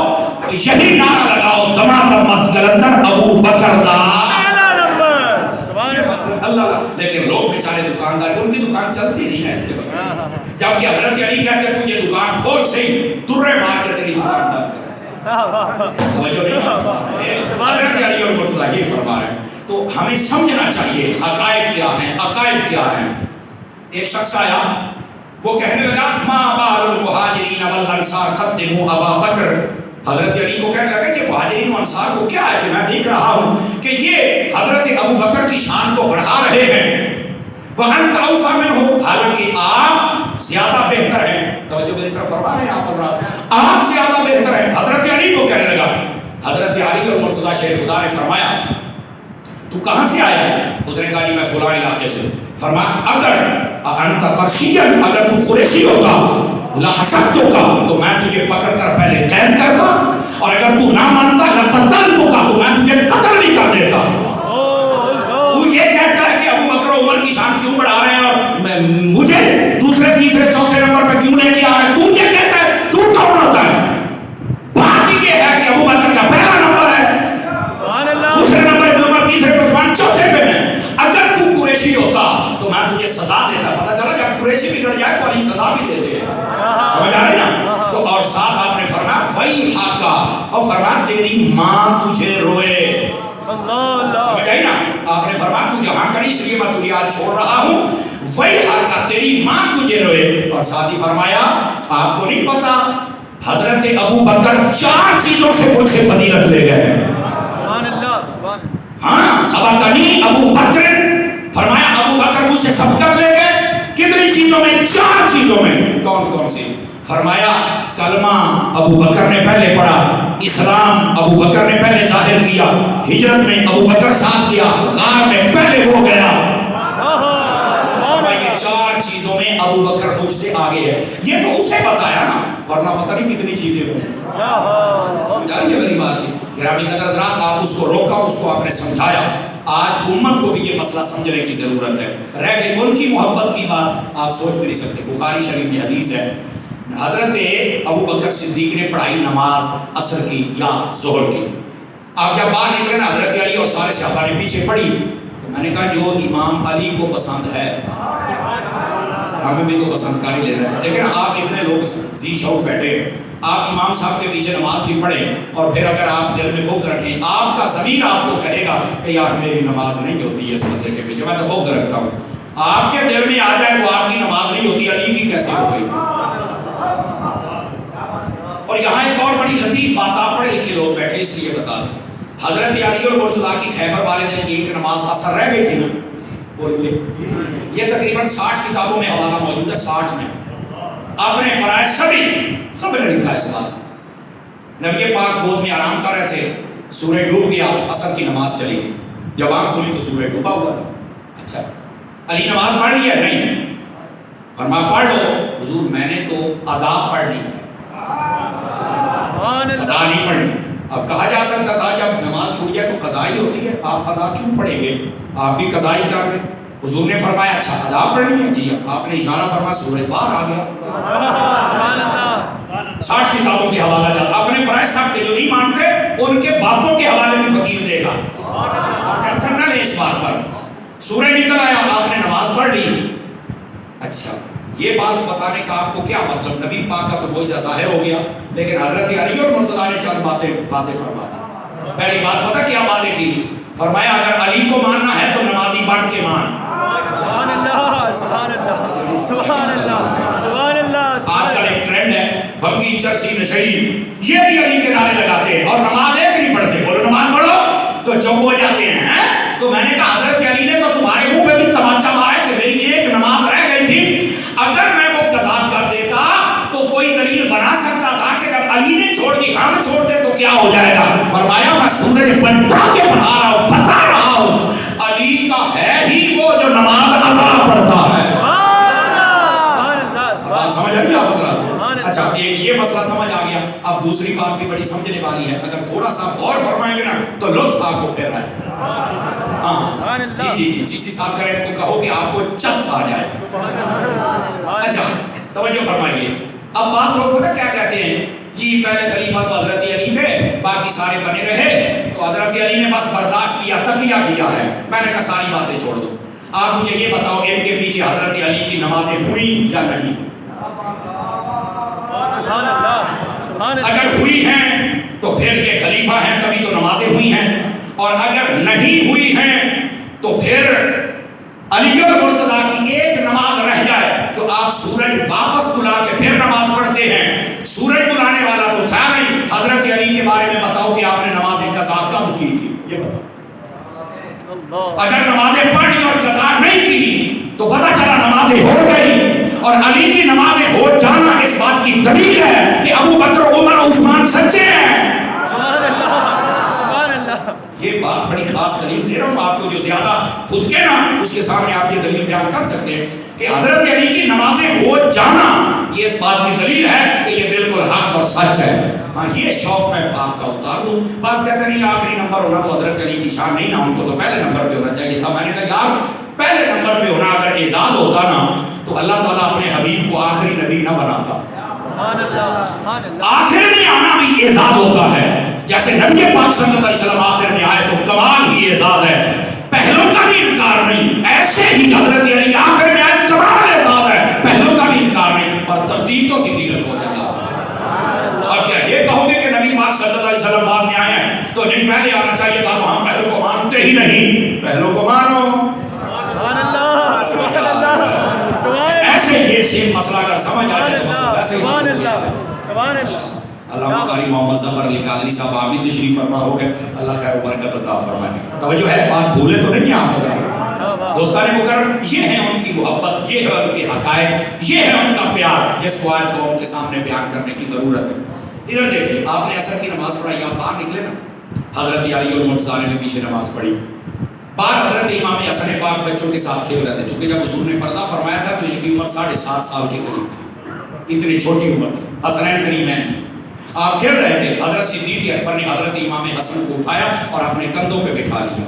یہی نعرہ لگاؤ دمادم مسجد اندر ابو بکر دا. اللہ. لیکن لوگ بیچارے دکاندار, ان کی دکان چلتی نہیں ہے اس کے بغیر, جبکہ حضرت علی کہتے ہیں تجھے دکان کھول صحیح, درے مار کے تیری دکان بند کر. توجہ نہیں. حضرت علی اور مرتضیٰ یہ فرما رہے ہیں. تو ہمیں سمجھنا چاہیے حقائق کیا ہیں, عقائد کیا ہیں. ایک شخص آیا, وہ کہنے لگا ما بال المہاجرین والانصار قدموا ابا بکر. حضرت علی کو کہنے لگا کہ مہاجرین و انصار کو کیا ہے کہ میں دیکھ رہا ہوں کہ یہ حضرت ابو بکر کی شان کو بڑھا رہے ہیں. وَأَنْتَ أَوْفَى مِنْهُ, حالانکہ آپ زیادہ بہتر ہیں. توجہ میری طرف فرما رہے ہیں آپ حضرات, آپ زیادہ بہتر ہیں. حضرت علی کو کہنے لگا. حضرت علی اور مرتضیٰ شیخ خدا نے فرمایا تو کہاں سے آیا ہے؟ اس نے کہا جی میں فلاں علاقے سے. فرمایا اگر انت قرشیا, اگر تو قریشی ہوتا لحسبتک, تو میں تجھے پکڑ کر پہلے قید کرتا, اور اگر تو نہ مانتا لقتلتک, تو میں تجھے قتل بھی کر دیتا. تو یہ کہتا ہے کہ ابو بکر عمر کی شان کیوں بڑھا رہے ہیں اور مجھے دوسرے تیسرے چوتھے نمبر پہ کیوں لے کے آ رہے ہیں؟ تو یہ کہتا ہے تو کون ہوتا ہے؟ بات یہ ہے کہ ابو بکر کا پہلا نمبر ہے, دوسرے نمبر پہ عمر, تیسرے پہ عثمان, چوتھے پہ میں. اگر تو قریشی ہوتا تو میں تجھے سزا دیتا. پتہ چلا جب قریشی بگڑ جائے تو علی سزا بھی دیتے ہیں. سمجھ آ رہے نا؟ تو اور ساتھ آپ نے فرمایا وَيْحَكَ, اور فرمایا تیری ماں تجھے روئے. سمجھ آئی نا؟ آپ نے فرمایا تو یہاں کری اس لیے میں تجھے آج چھوڑ رہا ہوں. وَيْحَكَ, تیری ماں تجھے روئے. اور ساتھ ہی فرمایا آپ کو نہیں پتا حضرت ابو بکر 4 چیزوں سے مجھ سے فضیلت لے گئے. ہاں سبقنی ابو بکر, فرمایا ابو بکر مجھ سے سبقت لے گئے. کتنی چیزوں میں؟ 4 چیزوں میں. کون کون سی؟ فرمایا کلمہ ابو بکر نے پہلے پڑھا, اسلام ابو بکر نے پہلے ظاہر کیا, ہجرت میں ابو بکر ساتھ دیا, غار میں پہلے وہ گیا. یہ 4 چیزوں میں ابو بکر مجھ سے آگے ہے. یہ تو اسے بتایا نا, ورنہ پتہ نہیں کتنی چیزیں ہوں. جانیے میری بات کی گرامی قدر حضرات, آپ اس کو روکا, اس کو آپ نے سمجھایا. آج امت کو بھی یہ مسئلہ سمجھنے کی ضرورت ہے. رہ گئی ان کی محبت کی بات, آپ سوچ بھی نہیں سکتے. بخاری شریف میں حدیث ہے, حضرت ابو بکر صدیق نے پڑھائی نماز عصر کی یا ظہر کی. آپ جب باہر نکلے نا, حضرت علی اور سارے صحابہ نے پیچھے پڑھی. تو میں نے کہا جو امام علی کو پسند ہے ہمیں بھی تو پسند کر ہی لینا ہے. لیکن آپ اتنے لوگ زی شوق بیٹھے, آپ امام صاحب کے پیچھے نماز بھی پڑھیں, اور پھر اگر آپ دل میں بغض رکھیں, آپ کا ضمیر آپ کو کہے گا کہ یار میری نماز نہیں ہوتی ہے اس بندے کے پیچھے, میں تو بغض رکھتا ہوں. آپ کے دل میں آ جائے تو آپ کی نماز نہیں ہوتی, علی کی کیسے ہو گئی؟ اور یہاں ایک اور بڑی لطیف بات, آپ پڑھے لکھے لوگ بیٹھے اس لیے بتا دیں. حضرت علی اور مرتضیٰ کی خیبر والے دن ایک نماز اثر رہ گئی تھی نا, بولئے یہ تقریباً 60 کتابوں میں حوالہ موجود ہے. 60 میں آپ نے پڑھا, سب نے لکھا ہے اس بات. نبی پاک گود میں آرام کر رہے تھے, سورج ڈوب گیا, عصر کی نماز چلی گئی. جب آنکھ کھلی تو سورج ڈوبا ہوا تھا. اچھا علی نماز پڑھ لی ہے؟ نہیں. فرمایا پڑھ لو. حضور میں نے تو آداب پڑھ لی ہے, قضا نہیں پڑھنی. اب کہا جا سکتا تھا جب نماز چھوٹ جائے تو قضا ہی ہوتی ہے, آپ ادا کیوں پڑھیں گے, آپ بھی قضا ہی کر لیں. حضور نے فرمایا اچھا ادا پڑھنی ہے؟ جی. آپ نے اشارہ فرمایا, سورج باہر آ گیا. 60 کتابوں کے حوالہ جات آپ نے پڑھائے. سب کے جو نہیں مانتے ان کے باپوں کے حوالے بھی فقیر دے گا. ٹینشن نہ لیں اس بات پر. سورج نکل آیا, آپ نے نماز پڑھ لی. اچھا یہ بات بتانے کا آپ کو کیا مطلب؟ نبی پاک کا تو معجزہ ظاہر ہو گیا, لیکن حضرت علی اور مرتضیٰ نے چند باتیں واضح فرما دی. پہلی بات پتہ کیا واضح کی؟ فرمایا اگر علی کو ماننا ہے تو نمازی بن کے مان. سبحان اللہ, سبحان اللہ, سبحان اللہ, سبحان اللہ. آج کل ایک ٹرینڈ ہے بھنگی چرسی نشئی یہ بھی علی کے نعرے لگاتے ہیں اور نماز ایک نہیں پڑھتے. بولو نماز پڑھو تو چپ ہو جاتے ہیں. تو میں نے کہا حضرت علی نے تو تمہارے منہ پہ بھی تمانچہ مارا ہے کہ میری ایک نماز رہ گئی تھی. اگر میں وہ قضا کر دیتا تو کوئی دلیل بنا سکتا تھا کہ جب علی نے چھوڑ دی ہم چھوڑ دے تو کیا ہو جائے گا. فرمایا میں سورج بنتا کے پڑھا رہا ہوں, بتا رہا ہوں علی کا ہے ہی وہ جو نماز ادا پڑھتا ہے. سمجھ آ گیا آپ حضرات؟ اچھا ایک یہ مسئلہ سمجھ آ گیا. اب دوسری بات بھی بڑی سمجھنے والی ہے, اگر تھوڑا سا غور فرمائیں گے نا تو لطف آپ کو پھر رہا ہے. ہاں جی صاحب کریں ان کو کہو کہ آپ کو چس آ جائے. اچھا توجہ فرمائیے. اب بعض لوگ پتہ کیا کہتے ہیں, جی پہلے خلیفہ تو حضرت علی تھے, باقی سارے بنے رہے, تو حضرت علی نے بس برداشت کیا, تقیہ کیا ہے. میں نے کہا ساری باتیں چھوڑ دو, آپ مجھے یہ بتاؤ ان کے پیچھے حضرت علی کی نمازیں ہوئی یا نہیں؟ اگر ہوئی ہیں تو پھر یہ خلیفہ ہیں تبھی تو نمازیں ہوئی ہیں, اور اگر نہیں ہوئی ہیں تو پھر علی المرتضیٰ کی ایک نماز رہ جائے تو آپ سورج واپس بلا کے پھر نماز پڑھتے ہیں. سورج بلانے والا تو تھا نہیں. حضرت علی کے بارے میں بتاؤ کہ آپ نے نماز قضا کب کی تھی, یہ بتاؤ. اگر نمازیں پڑھی اور قضا نہیں کی تو پتہ چلا نمازیں ہو گئی, اور علی کی نمازیں ہو جانا اس بات کی دلیل ہے کہ ابو بکر عمر عثمان سچے ہیں. یہ بات بڑی خاص دلیل دے رہا ہوں آپ کو, جو زیادہ خود کے نا اس کے سامنے آپ یہ دلیل بیان کر سکتے ہیں کہ حضرت علی کی نمازیں ہو جانا یہ اس بات کی دلیل ہے کہ یہ بالکل حق اور سچ ہے. ہاں یہ شوق میں آپ کا اتار دوں. بس کہتے نہیں آخری نمبر ہونا تو حضرت علی کی شان نہیں نا, ان کو تو پہلے نمبر پہ ہونا چاہیے تھا. میں نے کہا یار پہلے نمبر پہ ہونا اگر اعزاز ہوتا نا تو اللہ تعالیٰ اپنے حبیب کو آخری نبی نہ بناتا. آخر میں آنا بھی اعزاز ہوتا ہے. جیسے نبی پاک صلی اللہ علیہ وسلم آخر میں آئے تو کمال ہی اعزاز ہے, پہلوں کا بھی انکار نہیں. ایسے ہی حضرت علی آخر میں آئے کمال اعزاز ہے, پہلوں کا بھی انکار نہیں. اور ترتیب تو سیدھی رکھو جائے گا. اور کیا یہ کہو گے کہ نبی پاک صلی اللہ علیہ وسلم بعد میں آئے ہیں تو نہیں پہلے آنا چاہیے تھا, تو ہم پہلوں کو مانتے ہی نہیں. پہلوں کو مانو. ایسے یہ سیم مسئلہ اگر سمجھ آ جائے تو اللہ قاری محمد ظفر علی قادری صاحب آپ بھی تشریف فرما ہو گئے, اللہ خیر و برکت عطا فرمائے. توجہ ہے, بات بھولے تو نہیں آپ حضرات. دوستان مکرم, یہ ہے ان کی محبت, یہ ہے ان کے حقائق, یہ ہے ان کا پیار جس کو آج قوم کے سامنے بیان کرنے کی ضرورت ہے. ادھر دیکھیے, آپ نے عصر کی نماز پڑھائی, آپ باہر نکلے نا, حضرت علی المرتضیٰ نے پیچھے نماز پڑھی. بعد حضرت امام حسن پاک بچوں کے ساتھ کھیل رہے تھے, چونکہ جب حضور نے پردہ فرمایا تھا تو ان کی عمر 7.5 سال کے قریب تھی, اتنی چھوٹی عمر تھی, حسنین کریمین تھی. آپ کھیل رہے تھے, حضرت صدیق اکبر نے حضرت امام حسن کو اٹھایا اور اپنے کندھوں پہ بٹھا لیا,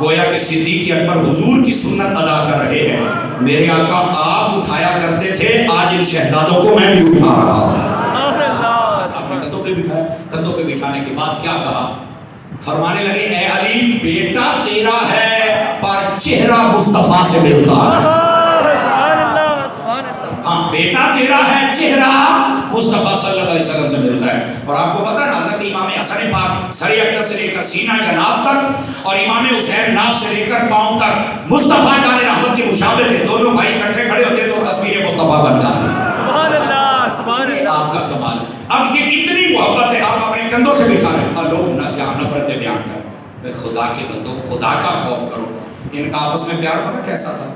گویا کہ صدیق اکبر حضور کی سنت ادا کر رہے ہیں. میرے آقا آپ اٹھایا کرتے تھے, آج ان شہزادوں کو میں بھی اٹھا رہا ہوں. اپنے کندھوں پہ بٹھایا. کندھوں پہ بٹھانے کے بعد کیا کہا, فرمانے لگے اے علی بیٹا تیرا ہے پر چہرہ مصطفیٰ سے ملتا ہے. ہاں بیٹا تیرا ہے, چہرہ مصطفیٰ صلی اللہ علیہ وسلم سے ملتا ہے. اور آپ کو پتا نا حضرت امام حسن پاک سر اقدس سے لے کر سینہ یا ناف تک, اور امام حسین ناف سے لے کر پاؤں تک مصطفیٰ جان رحمت کے مشابہ تھے. دونوں بھائی اکٹھے کھڑے ہوتے تو تصویر مصطفیٰ بن جاتی. سبحان اللہ, سبحان اللہ, آپ کا کمال. اب یہ اتنی محبت ہے, آپ اپنے کندھوں سے بٹھا رہے ہیں, لوگ یہاں نفرتیں بیان کر. خدا کے بندوں, خدا کا خوف کرو. ان کا آپس میں پیار پتہ کیسا تھا.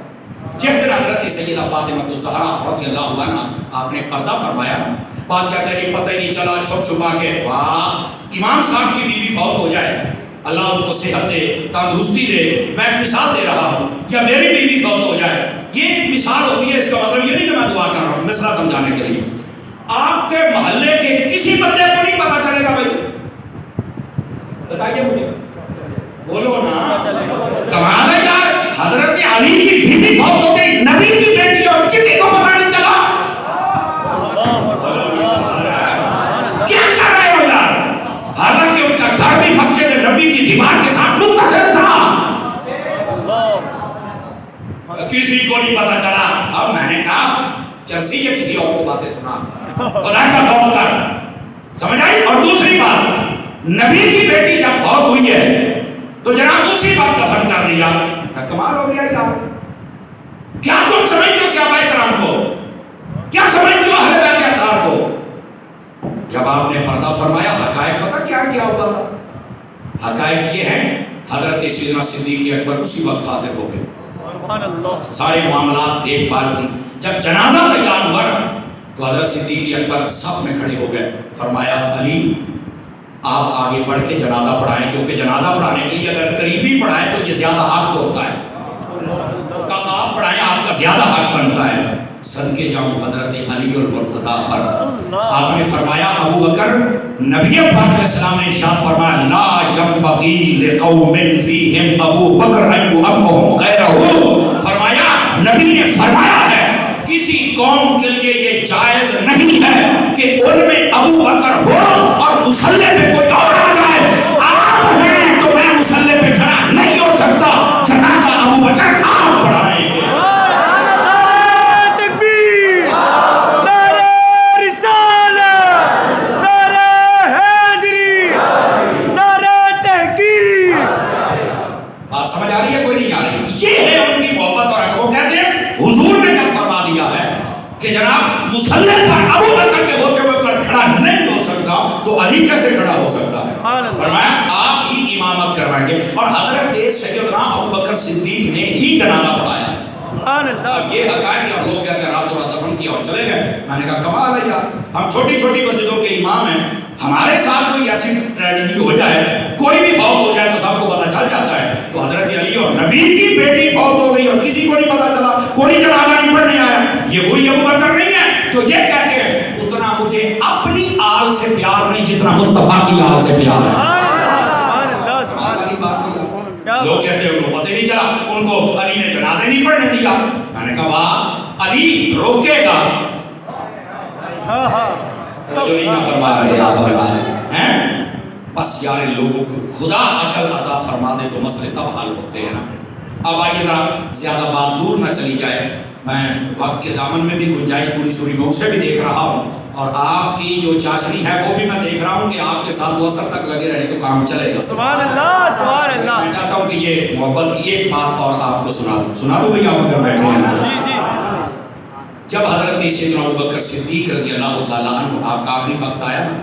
جس دن حضرت سیدہ فاطمہ الزہرا رضی اللہ عنہا آپ نے پردہ فرمایا, بعض کہتے ہیں پتہ ہی نہیں چلا, چھپ چھپا کے. واہ, امام صاحب کی بیوی فوت ہو جائے, اللہ ان کو صحت دے, تندرستی دے, میں ایک مثال دے رہا ہوں, یا میری بیوی فوت ہو جائے, یہ ایک مثال ہوتی ہے. اس کا مطلب یہ نہیں کہ میں دعا کر رہا ہوں, مثلا سمجھانے کے لیے. آپ کے محلے کے کسی بندے کو نہیں پتا چلے گا. بھائی بتائیے مجھے, بولو نا, کمال ہے یار. حضرت علی کی بیوی فوت ہو گئی, نبی کی بیٹی, اور کسی کو پتا نہیں چلا. کیا کر رہے ہو یار. حالانکہ ان کا گھر بھی مسجد نبی کی دیوار کے ساتھ متصل تھا, کسی کو نہیں پتا چلا. اب میں نے کہا چرسی یا کسی اور کو باتیں سنا, خدا کا خوف کر. سمجھ آئی. اور دوسری بات, نبی کی بیٹی جب فوت ہوئی ہے تو جناب دوسری بات دفن کر دیا. کمال ہو گیا یار. کیا تم سمجھتے ہو صحابہ کرام کو, کیا سمجھتے ہو اہل بیت اطہار کو, حقائق یہ ہیں حضرت سیدنا صدیق اکبر اسی وقت حاضر ہو گئے، سبحان اللہ، سارے معاملات دیکھ بھال کی۔ جب جنازہ تیار ہوا نا تو حضرت صدیق اکبر صف میں کھڑے ہو گئے، فرمایا علی آپ آگے بڑھ کے جنازہ پڑھائیں، کیونکہ جنازہ پڑھانے کے لیے اگر قریبی پڑھائیں تو یہ زیادہ حق ہوتا ہے، تو آپ پڑھائیں آپ کا زیادہ حق بنتا ہے۔ صدقے جاؤں حضرت علی المرتضیٰ پر، آپ نے فرمایا ابو بکر، نبی پاک علیہ السلام نے ارشاد فرمایا لا ينبغي لقوم فيهم ابو بکر ان يؤمهم غیرہ، فرمایا نبی نے فرمایا ہے کسی قوم کے لیے یہ جائز نہیں ہے کہ ان میں ابو بکر ہو اور مصلی پہ کوئی اور آ جائے۔ آپ ہیں تو میں مصلی پہ کھڑا نہیں ہو سکتا، جنازہ ابو بکر آپ پڑھائیں گے۔ سمجھ آ رہی ہے کوئی نہیں آ رہی؟ یہ ہے ان کی محبت اور حق۔ وہ کہتے ہیں حضور نے جب فرما دیا ہے کہ جناب مصلی پر ابو بکر کے ہوتے ہوئے کھڑا نہیں ہو سکتا تو علی کیسے کھڑا ہو سکتا ہے؟ فرمایا آپ ہی امامت کروائیں گے، اور حضرت سیدنا ابو بکر صدیق نے ہی جنازہ پڑھایا۔ اب یہ حقائق اور لوگ کہتے ہیں رات رات دفن کیا اور چلے گئے۔ میں نے کہا کمال ہے یار، ہم چھوٹی چھوٹی مسجدوں کے امام ہیں، ہمارے ساتھ کوئی ایسی ٹریجڈی ہو جائے، کوئی بھی فوت ہو جائے تو سب کو پتہ چل جاتا ہے۔ تو حضرت علی اور نبی کی بیٹی فوت ہو گئی اور کسی کو نہیں پتہ چلا، کوئی جنازہ نہیں پڑھنے آیا، یہ وہی ابو بکر نہیں ہے جو یہ کہتے ہیں اتنا مجھے اپنی آل سے پیار نہیں جتنا مصطفیٰ کی آل سے پیار ہے۔ لوگ کہتے ہیں انہوں پتہ نہیں چلا، ان کو علی نے جنازے نہیں پڑھنے دیا۔ میں نے کہا واہ، علی روکے گا جو نہیں فرما رہے ہیں۔ بس یار لوگوں کو خدا عقل عطا فرما دے تو مسئلے تب حل ہوتے ہیں نا۔ اب آئیے ذرا زیادہ بات دور نہ چلی جائے، میں وقت کے دامن میں بھی گنجائش پوری سوری میں اسے بھی دیکھ رہا ہوں، اور آپ کی جو چاشنی ہے وہ بھی میں دیکھ رہا ہوں کہ آپ کے ساتھ وہ اثر تک لگے رہے تو کام چلے گا۔ سبحان اللہ، سبحان اللہ۔ میں چاہتا ہوں کہ یہ محبت کی ایک بات اور آپ کو سنا دوں بھئی، آپ اگر بیٹھے ہیں۔ جب حضرت سیدنا ابو بکر صدیق رضی اللہ تعالیٰ عنہ آپ کا آخری وقت آیا نا،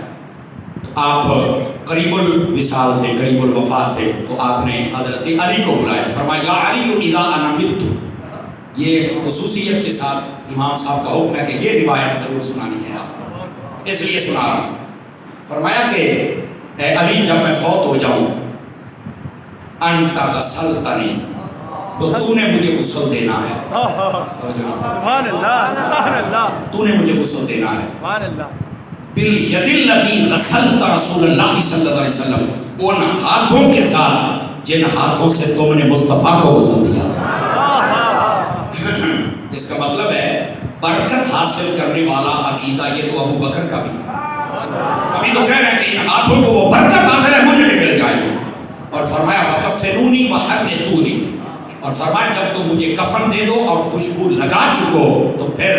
آپ قریب الوصال تھے، قریب الوفات تھے، تو آپ نے حضرت علی کو بلایا، فرمایا یا علی اذا انا مت۔ یہ خصوصیت کے ساتھ امام صاحب کا حکم ہے کہ یہ روایت ضرور سنانی ہے آپ کو، اس لیے سنا رہا ہوں۔ فرمایا کہ اے علی جب میں فوت ہو جاؤں، انت غسلتنی، تو تو نے مجھے غسل دینا ہے۔ سبحان اللہ، سبحان اللہ، تو نے مجھے غسل دینا ہے۔ سبحان اللہ۔ بالید التی غسلت رسول اللہ صلی اللہ علیہ وسلم، ان ہاتھوں کے ساتھ جن ہاتھوں سے تم نے مصطفیٰ کو غسل دیا تھا۔ اس کا مطلب ہے برکت حاصل کرنے والا عقیدہ یہ تو ابو بکر کا بھی تھا۔ ابھی تو کہہ رہے ہیں کہ ان ہاتھوں کو وہ برکت حاصل ہے، مجھے بھی مل جائے گی۔ اور فرمایا وَكَفِّنُونِي وَحَنِّتُونِي، اور فرمایا جب تم مجھے کفن دے دو اور خوشبو لگا چکو تو پھر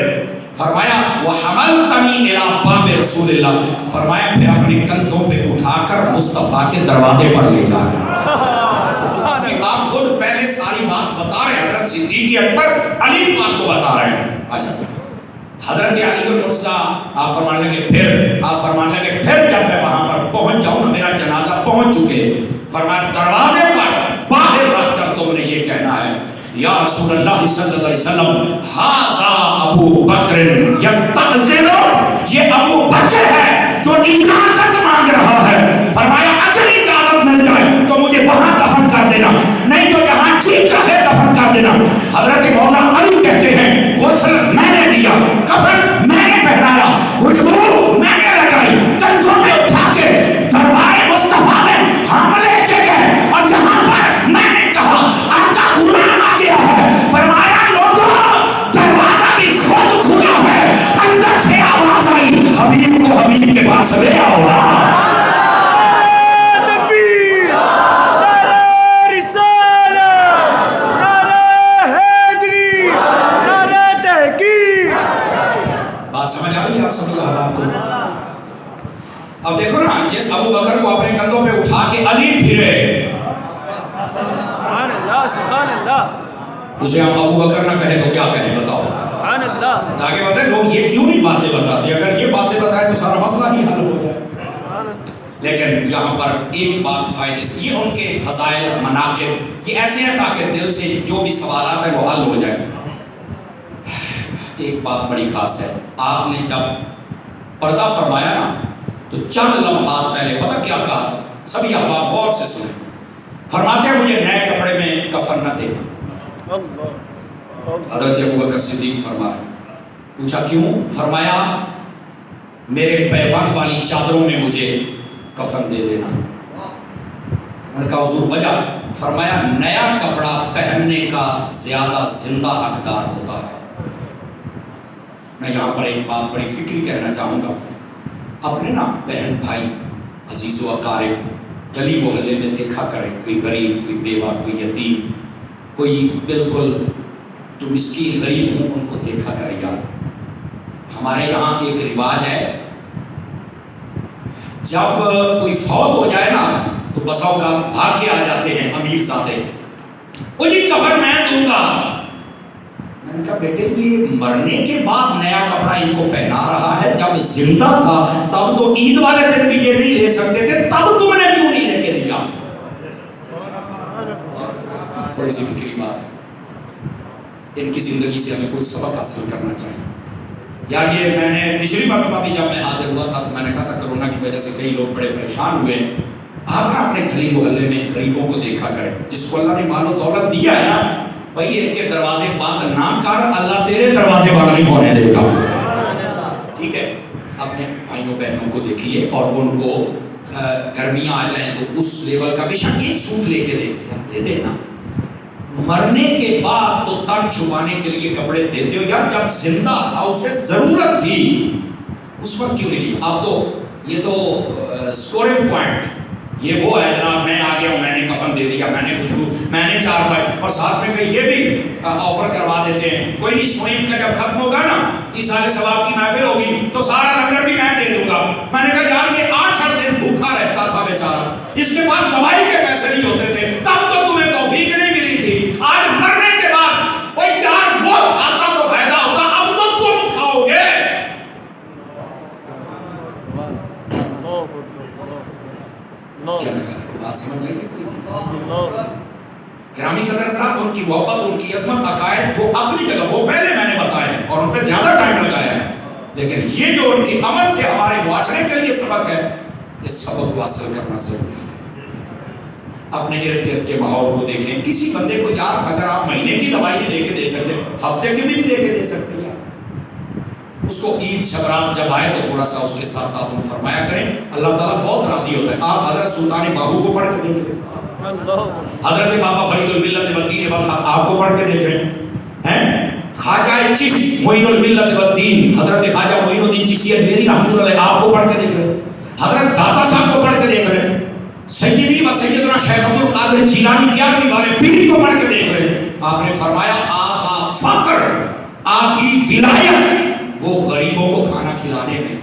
فرمایا وَحَمَلْتَنِي إِلَىٰ بَابِ رسول اللہ، فرمایا پھر اپنے کندھوں پہ اٹھا کر مصطفیٰ کے دروازے پر لے جانا۔ آپ خود پہلے ساری بات بتا رہے ہیں، حضرت صدیق اکبر علی بات کو بتا رہے ہیں۔ اچھا حضرت علی المرتضیٰ آپ فرمانے لگے پھر جب میں وہاں پر پہنچ جاؤں نا، میرا جنازہ پہنچ چکے، فرمایا دروازے پر باہر رکھ کر تم نے یہ کہنا ہے یا رسول اللہ صلی اللہ علیہ وسلم ھذا ابو بکر یستأذن، یہ ابو بکر ہے جو اجازت مانگ رہا ہے۔ فرمایا اگر اجازت مل جائے تو مجھے وہاں دفن کر دینا، نہیں تو جہاں جی چاہے دفن کر دینا۔ حضرت مولا علی کہتے ہیں غسل میں نے دیا، کفن میں نے پہنایا، خوشبو میں نے لگائی، کندھوں میں اٹھا کے دربار مصطفیٰ میں ہم لے کے گئے، اور جہاں پر میں نے کہا آقا غلام آ گیا ہے، فرمایا لوگوں دروازہ بھی خود کھلا ہے، اندر سے آواز آئی حبیب کو حبیب کے پاس لے آؤ۔ اب دیکھو نا، جس ابو بکر کو اپنے کندھوں پہ اٹھا کے علی پھرے، سبحان اللہ، سبحان اللہ، اسے ہم ابو بکر نہ کہیں تو کیا کہیں بتاؤ؟ سبحان اللہ۔ تاکہ بتائیں لوگ یہ کیوں نہیں باتیں بتاتے، اگر یہ باتیں بتائیں تو سارا مسئلہ ہی حل ہو جائے۔ لیکن یہاں پر ایک بات فائدے سے، یہ ان کے فضائل مناقب یہ ایسے ہیں تاکہ دل سے جو بھی سوالات ہیں وہ حل ہو جائے۔ ایک بات بڑی خاص ہے، آپ نے جب پردہ فرمایا نا تو چند لمحات پہلے پتہ کیا کہا؟ سبھی احباب غور سے سنیں، فرماتے ہیں مجھے نئے کپڑے میں کفن نہ دینا۔ حضرت ابوبکر صدیق فرمایا، پوچھا کیوں؟ فرمایا میرے پیبند والی چادروں میں مجھے کفن دے دینا۔ میں نے کہا حضور وجہ؟ فرمایا نیا کپڑا پہننے کا زیادہ زندہ حقدار ہوتا ہے۔ میں یہاں پر ایک بات بڑی فکری کہنا چاہوں گا، اپنے نا بہن بھائی عزیز و اقارب گلی محلے میں دیکھا کریں، کوئی غریب، کوئی بیوہ، کوئی یتیم، کوئی بالکل جو مسکین غریب ہوں ان کو دیکھا کریں یار۔ ہمارے یہاں ایک رواج ہے، جب کوئی فوت ہو جائے نا تو بسا اوقات بھاگ کے آ جاتے ہیں امیر زادے، وہ جی کفن میں دوں گا۔ میں نے کہا بیٹے یہ مرنے کے بعد نیا کپڑا ان کو پہنا رہا ہے، جب زندہ تھا تب تو عید والے دن بھی یہ نہیں لے سکتے تھے، تب تم نے کیوں نہیں لے کے دیا؟ تھوڑی سی فکری بات ہے، ان کی زندگی سے ہمیں کچھ سبق حاصل کرنا چاہیے یار۔ یہ میں نے پچھلی مرتبہ بھی جب میں حاضر ہوا تھا تو میں نے کہا تھا کرونا کی وجہ سے کئی لوگ بڑے پریشان ہوئے، آپ نا اپنے گلی محلے میں غریبوں کو دیکھا کریں، جس کو اللہ نے مال و دولت دیا ہے نا بھائی ان کے دروازے بند نہ کر، اللہ تیرے دروازے بند نہیں ہونے دے گا، ٹھیک ہے؟ اپنے بھائیوں بہنوں کو دیکھیے اور ان کو گرمیاں آ جائیں تو اس لیول کا بے شک ایک سوٹ لے کے دے دینا۔ مرنے کے بعد تو تن چھپانے کے لیے کپڑے دیتے ہو یار، جب زندہ تھا اسے ضرورت تھی اس وقت کیوں نہیں دی؟ اب تو یہ تو سکورنگ پوائنٹ، یہ وہ ہے جناب میں آ گیا ہوں، میں نے کفن دے دیا، میں نے خوشبو، میں نے چار پائے، اور ساتھ میں کہیں یہ بھی آفر کروا دیتے ہیں کوئی نہیں سوئم کا جب ختم ہوگا نا ایسال ثواب کی محفل ہوگی تو سارا لنگر بھی میں دے دوں گا۔ میں نے کہا یار یہ 8 دن بھوکا رہتا تھا بیچارہ، اس کے بعد دوائی کے پیسے نہیں ہوتے تھے، تب تو تمہیں توفیق نہیں ملی تھی، آج مرنے کے بعد وہ یار وہ کھاتا تو فائدہ ہوتا، اب تو تم کھاؤ گے۔ بات سمجھ آئی ہے؟ گرامی قدر حضرات ان کی محبت، ان کی عظمت، عقائد وہ اپنی جگہ وہ پہلے میں نے بتائے اور ان پہ زیادہ ٹائم لگایا ہے، لیکن یہ جو ان کے عمل سے ہمارے معاشرے کے لیے سبق ہے، اس سبق کو حاصل کرنا ضروری ہے۔ اپنے ارد گرد کے ماحول کو دیکھیں، کسی بندے کو یار اگر آپ مہینے کی دوائی نہیں لے کے دے سکتے، ہفتے کی بھی نہیں لے کے دے سکتے یار، اس کو عید شبرات جب آئے تو تھوڑا سا اس کے ساتھ تعاون فرمایا کریں، اللہ تعالیٰ بہت راضی ہوتا ہے۔ آپ حضرت سلطان باہو کو پڑھ کے دیکھ لیں، حضرت بابا فرید الملت والدین والحق آپ کو پڑھ کے دیکھ رہے ہیں، خواجہ چشتی معین الملت والدین حضرت خواجہ معین الدین چشتی میری رحمۃ اللہ علیہ آپ کو پڑھ کے دیکھ رہے ہیں، حضرت داتا صاحب کو پڑھ کے دیکھ رہے ہیں، سیدی و سیدنا شیخ عبد القادر جیلانی 11ویں والے پیر کو پڑھ کے دیکھ رہے ہیں۔ آپ نے فرمایا آقا فقر آقی ولایت وہ غریبوں کو کھانا کھلانے میں،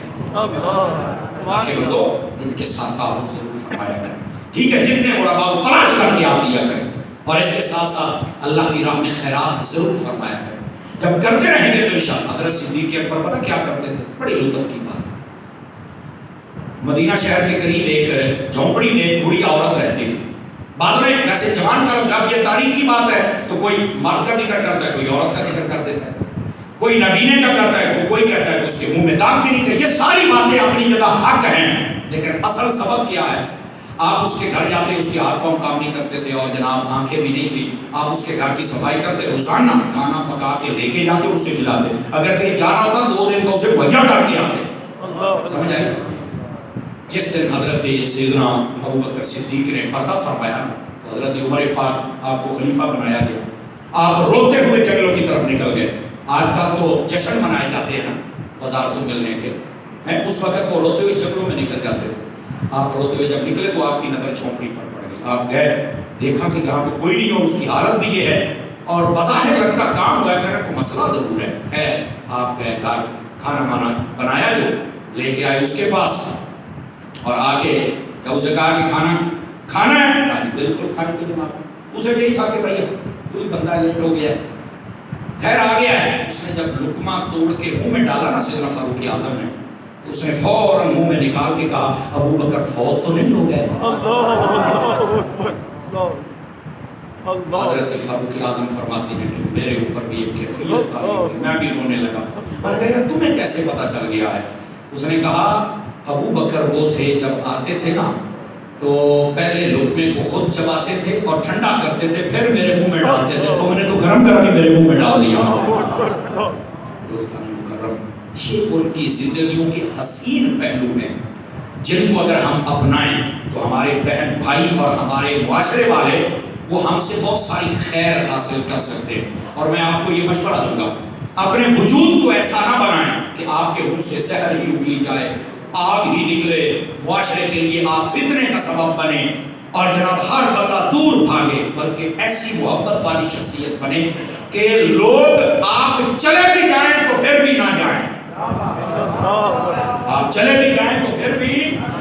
باقی بندو ان کے ساتھ تعاون ضرور فرمایا کریں، ٹھیک ہے؟ جتنے علماء تلاش کر کے آپ دیا کریں، اور اس کے ساتھ ساتھ اللہ کی راہ میں خیرات ضرور فرمایا کریں۔ جب کرتے رہیں گے تو انشاءاللہ حضرت صدیق اکبر پتہ کیا کرتے تھے؟ بڑی لطف کی بات ہے، مدینہ شہر کے قریب ایک جھونپڑی میں ایک بوڑھی عورت رہتی تھی، بعد میں ویسے جوان طرف جب یہ تاریخ کی بات ہے تو کوئی مرد کا ذکر کرتا ہے، کوئی عورت کا ذکر کر دیتا ہے، کوئی نبینے کا کرتا ہے، کوئی کہتا ہے کہ اس کے منہ میں داغ بھی نہیں تھے، یہ ساری باتیں اپنی جگہ حق ہیں، لیکن اصل سبب کیا ہے؟ آپ اس کے گھر جاتے اس کے ہاتھ پاؤں کام نہیں کرتے تھے اور جناب آنکھیں بھی نہیں تھی، آپ اس کے گھر کی صفائی کرتے، روزانہ کھانا پکا کے لے کے جاتے اسے کھلاتے، اگر کہیں جانا ہوتا 2 دن تو اسے بھجا کر کے آتے، سمجھ آئی؟ جس دن حضرت سیدنا ابوبکر صدیق نے پردہ فرمایا، حضرت عمر پاک آپ کو خلیفہ بنایا گیا، آپ روتے ہوئے جنگلوں کی طرف نکل گئے۔ آج کل تو جشن منائے جاتے ہیں نا وزارتوں ملنے کے، اس وقت وہ روتے ہوئے جنگلوں میں نکل جاتے تھے، آپ روتے ہوئے جب نکلے تو آپ کی نظر جھونپڑی پر پڑ گئی، آپ گئے دیکھا کہ یہاں پہ کوئی نہیں ہو، اس کی حالت بھی یہ ہے اور بظاہر لگتا کام ہوا ہے، کہنا کوئی مسئلہ ضرور ہے، آپ گئے کھانا بنایا جو لے کے آئے اس کے پاس اور آ کے اسے کہا کہ کھانا ہے، بالکل کھانے کی جناب، اسے یہی تھا کہ بھائی کوئی بندہ لیٹ ہو گیا ہے، خیر آ گیا ہے، اس نے جب لقمہ توڑ کے منہ میں ڈالا نا سیدنا فاروق اعظم نے اس نے فوراً منہ میں نکال کے کہا ابو بکر فوت تو نہیں ہو گئے؟ حضرت فاروق اعظم فرماتے ہیں کہ میرے اوپر بھی ایک کیفیت تاری ہوئی، میں بھی رونے لگا۔ میں نے کہا یار تمہیں کیسے پتا چل گیا ہے؟ اس نے کہا ابو بکر وہ تھے جب آتے تھے نا تو پہلے لقمے کو خود چباتے تھے اور ٹھنڈا کرتے تھے پھر میرے منہ میں ڈالتے تھے، تو میں نے تو گرم کر کے میرے منہ میں ڈال دیا۔ دوستان مکرم، یہ ان کی زندگیوں کے حسین پہلو ہیں جن کو اگر ہم اپنائیں تو ہمارے بہن بھائی اور ہمارے معاشرے والے وہ ہم سے بہت ساری خیر حاصل کر سکتے ہیں۔ اور میں آپ کو یہ مشورہ دوں گا، اپنے وجود کو ایسا نہ بنائیں کہ آپ کے منہ سے زہر ہی اگلی جائے، آگ ہی نکلے، معاشرے کے لیے آپ فتنے کا سبب بنے اور جناب ہر بندہ دور بھاگے، بلکہ ایسی محبت والی شخصیت بنے کہ لوگ آپ چلے بھی جائیں تو پھر بھی نہ جائیں، آپ چلے بھی جائیں تو پھر بھی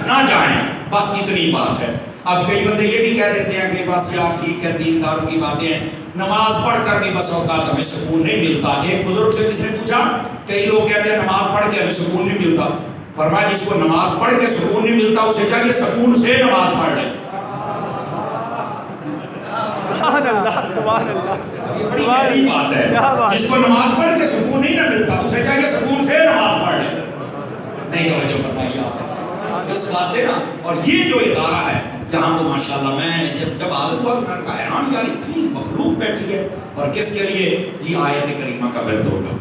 نہ جائیں، بس اتنی بات ہے۔ اب کئی بندے یہ بھی کہہ دیتے ہیں کہ بس یار ٹھیک ہے دینداروں کی باتیں ہیں، نماز پڑھ کر بھی بس اوقات ہمیں سکون نہیں ملتا۔ ایک بزرگ سے کس نے پوچھا، کئی لوگ کہتے ہیں نماز پڑھ کے ہمیں سکون نہیں ملتا، فرمایا جس کو نماز پڑھ کے سکون نہیں ملتا اسے چاہیے سکون سے نماز پڑھ لے۔ سبحان اللہ، سبحان اللہ، بڑی بات ہے، جس کو نماز پڑھ کے سکون نہیں نہ ملتا اسے چاہیے سکون سے نماز پڑھ لے۔ نہیں توجہ فرمائیے آپ اس واسطے نا، اور یہ جو ادارہ ہے یہاں تو ماشاءاللہ میں جب عادت ہوا میں نے کہا حیران یار اتنی مخلوق بیٹھی ہے، اور کس کے لیے؟ یہ آیت کریمہ کا ورد ہوگا۔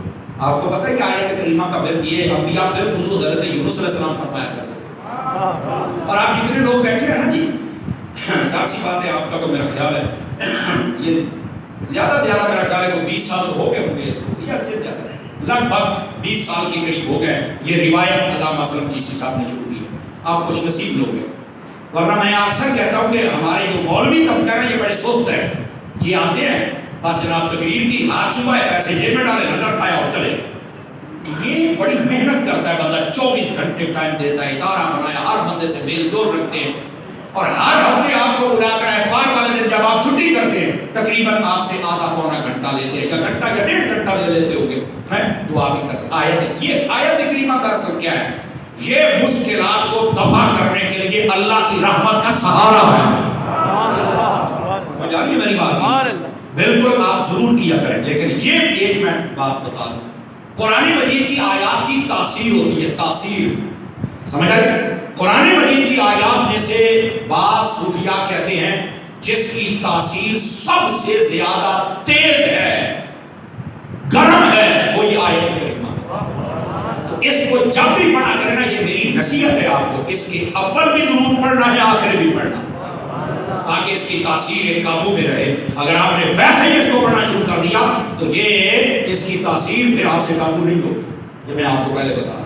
آپ کو پتہ ہے کہ آیت کریمہ کا ورد یہ انبیاء بالخصوص حضرت یونس علیہ السلام فرمایا کرتے تھے۔ اور آپ جتنے لوگ بیٹھے ہیں نا جی، ظاہر سی بات ہے آپ کا تو میرا خیال ہے یہ زیادہ سے زیادہ میرا خیال ہے کہ 20 سال تو ہو گئے ہوں گے اس کو، یا اس سے زیادہ لگ بھگ 20 سال کے قریب ہو گئے یہ روایت علامہ سلم چشتی صاحب نے جو کی ہے۔ آپ خوش نصیب لوگ ہیں، ورنہ میں اکثر کہتا ہوں کہ ہمارے جو مولوی طبقہ ہے یہ بڑے سست ہے، یہ آتے ہیں بس جناب تقریر کی، ہاتھ چھپائے، پیسے جیب میں ڈالے، لنگر کھایا اور چلے۔ یہ بڑی محنت کرتا ہے بندہ، 24 گھنٹے ٹائم دیتا ہے، ادارہ بنایا، ہر بندے سے میل جول رکھتے ہیں، اور ہر ہفتے آپ کو بلا کر اتوار والے دن جب آپ چھٹی کرتے ہیں تقریباً آپ سے آدھا پونا گھنٹہ لیتے ہیں، یا گھنٹہ یا 1.5 گھنٹہ لے لیتے ہوں گے، دعا بھی کرتے ہیں۔ یہ آیت کریمہ دراصل کیا ہے؟ یہ مشکلات کو دفع کرنے کے لیے اللہ کی رحمت کا سہارا ہے۔ جانیے میری بات بالکل آپ ضرور کیا کریں، لیکن یہ ایک میں بات بتا دوں، قرآن مجید کی آیات کی تاثیر ہوتی ہے، تاثیر سمجھ آئی؟ قرآن مجید کی آیات میں سے بعض صوفیاء کہتے ہیں جس کی تاثیر سب سے زیادہ تیز ہے، گرم ہے، وہ یہ آیت کریمہ۔ تو اس کو جب بھی پڑھا کریں نا، یہ میری نصیحت ہے آپ کو، اس کے اول بھی درود پڑھنا ہے، آخر بھی پڑھنا، تاکہ اس کی تاثیر قابو میں رہے۔ اگر آپ نے ویسے ہی اس کو پڑھنا شروع کر دیا تو یہ اس کی تاثیر پھر آپ سے قابو نہیں ہوگی، یہ میں آپ کو پہلے بتا رہا ہوں۔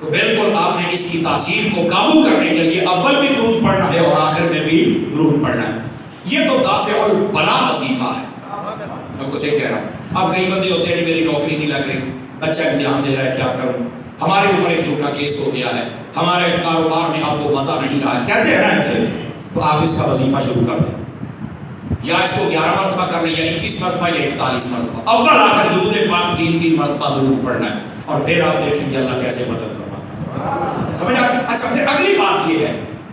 تو بالکل آپ نے اس کی تاثیر کو قابو کرنے کے لیے اول بھی درود پڑھنا ہے اور آخر میں بھی درود پڑھنا ہے۔ یہ تو دافع البلا وظیفہ ہے، میں کو صحیح کہہ رہا ہوں۔ اب کئی بندے ہوتے ہیں میری نوکری نہیں لگ رہی، بچہ امتحان دے رہا ہے، کیا کروں، ہمارے اوپر ایک جھوٹا کیس ہو گیا ہے، ہمارے کاروبار میں اب وہ مزہ نہیں رہا ہے، کہتے ہیں نا ایسے، تو آپ اس کا وظیفہ شروع کر دیں، یا اس کو 11 مرتبہ کر لیں، یا 21 مرتبہ یا 41 مرتبہ، اول آ کر درود پاک 3 مرتبہ ضرور پڑھنا ہے، اور پھر آپ دیکھیں گے اللہ کیسے فضل فرماتا ہے۔ سمجھ آ؟ اچھا پھر اگلی بات یہ ہے،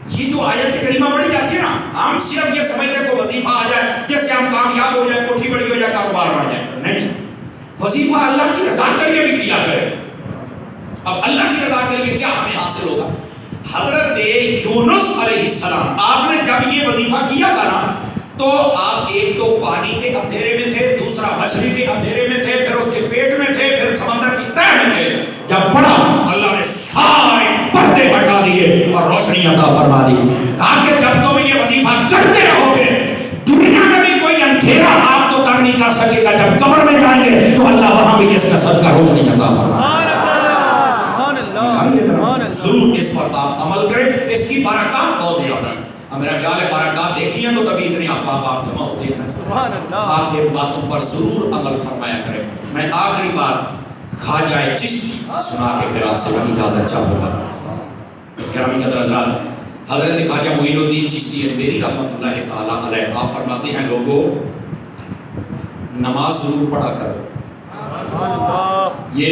یہ جو آیت کریمہ پڑھی جاتی ہے نا، ہم صرف یہ سمجھتے ہیں کہ وظیفہ آ جائے، جیسے ہم کامیاب ہو جائے، کوٹھی بڑی ہو جائے، کاروبار بڑھ جائے، نہیں، وظیفہ اللہ کی رضا کے لیے بھی کیا کرے۔ اب اللہ کی رضا کے لیے کیا ہمیں حاصل ہوگا؟ حضرت یونس علیہ السلام، آپ نے جب یہ وظیفہ کیا تھا نا، تو آپ ایک تو پانی کے اندھیرے میں تھے، دوسرا مچھلی کے اندھیرے میں تھے، پھر اس کے پیٹ میں تھے، پھر سمندر کی تہہ میں تھے۔ جب پڑھا اللہ نے سارے پردے ہٹا دیے اور روشنی عطا فرما دی، کہا کہ جب تم یہ وظیفہ کرتے رہو گے دنیا میں بھی کوئی اندھیرا آپ کو تنگ نہیں کر سکے گا، جب قبر میں جائیں گے تو اللہ وہاں بھی اس کا صدقہ روشنی عطا فرما۔ ضرور اس پر آپ عمل کریں، اس کی برکات بہت زیادہ ہے۔ میرا خیال ہے برکات دیکھی ہیں تو تبھی اتنے احباب آپ جمع ہوتے ہیں۔ آپ ان باتوں پر ضرور عمل فرمایا کریں۔ میں آخری بات خواجہ چشتی سنا کے پھر آپ سے اجازت چاہوں گا۔ گرامی قدر حضرات، حضرت خواجہ معین الدین چشتی میری رحمت اللہ تعالیٰ علیہ، آپ فرماتے ہیں لوگوں نماز ضرور پڑھا کرو۔ یہ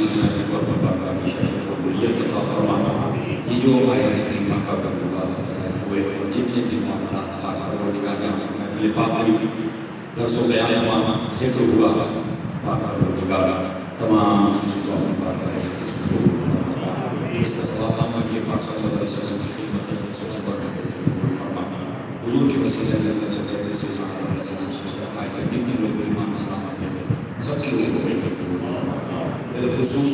عزیز محفل کو اپنے پاک ہمیشہ شرف و قبولیت عطا فرما. یہ جو آیت کریمہ کا ذکر ہوئے اور جتنے بھی معاملات پاک پروردگار یہاں محفل پاک کی درس و بیان ہوا ذکر ہوا پاک پروردگار تمام چیزوں کو اپنے پاک کا ہے اس کا ثواب ہم یہ پاک صلی اللہ علیہ وسلم کی خدمت میں سب سے بڑھ کر فرما. حضور کی وسیلے سے جنت سے جنت سے صلی اللہ علیہ وسلم آئے کہ جتنے لوگ ایمان سلامت میں سب کی زندگی میں بالخصوص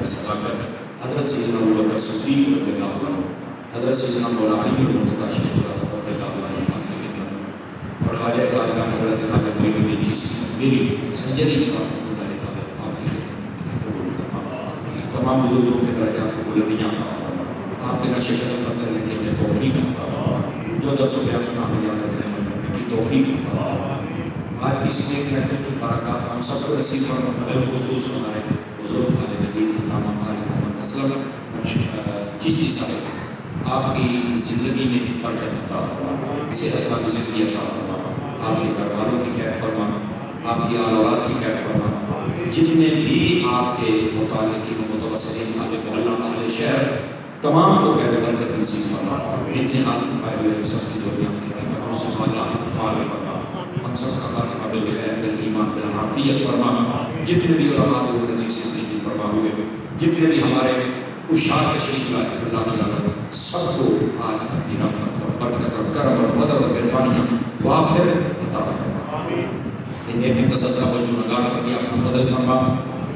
سزا کر حضرت سیدنا ابو بکر صدیق رضی اللہ عنہ, حضرت سیدنا مولانا علی بن مرتضیٰ شریف رضی اللہ عنہ کی خدمت میں اور خواجہ خواجگان حضرت خواجہ معین الدین چشتی میری سنجری رحمۃ اللہ تعالی آپ کی خدمت میں قبول فرما. تمام بزرگوں کے درجات کو بلندیاں عطا فرما. آپ کے نقش قدم پر چلنے کی ہمیں توفیق عطا فرما. جو درس و بیان سنا ہمیں یاد رکھنے عمل کرنے کی توفیق عطا فرما. آج کی اس نیک محفل کی برکات ہم سب کو نصیب فرما. بالخصوص ہمارے بزرگ عالم دین علامہ قاری محمد اسلم چشتی صاحب آپ کی زندگی میں برکت عطا فرما, صحت والی زندگی عطا فرما, آپ کے گھر والوں کی خیر فرما, آپ کی آل اولاد کی خیر فرما. جتنے بھی آپ کے متعلقین متوسلین عالم اللہ اہل شہر تمام کو خیر برکت نصیب فرما. جتنے عالم پائے ہوئے سب کی جوڑیاں اپنی رحمتوں سے مالا فرما. ہم سب کا خاتمہ بالخیر بالایمان بالعافیت فرما. جتنے بھی علماء کو نزدیک سے تشریف فرما ہوئے, جتنے بھی ہمارے اشاعت تشریف لائے اللہ تعالیٰ سب کو آج اپنی رحمت اور برکت اور کرم اور فضل اور مہربانیاں وافر عطا فرما. انہیں بھی بسزا وجود نگار پر بھی اپنا فضل فرما.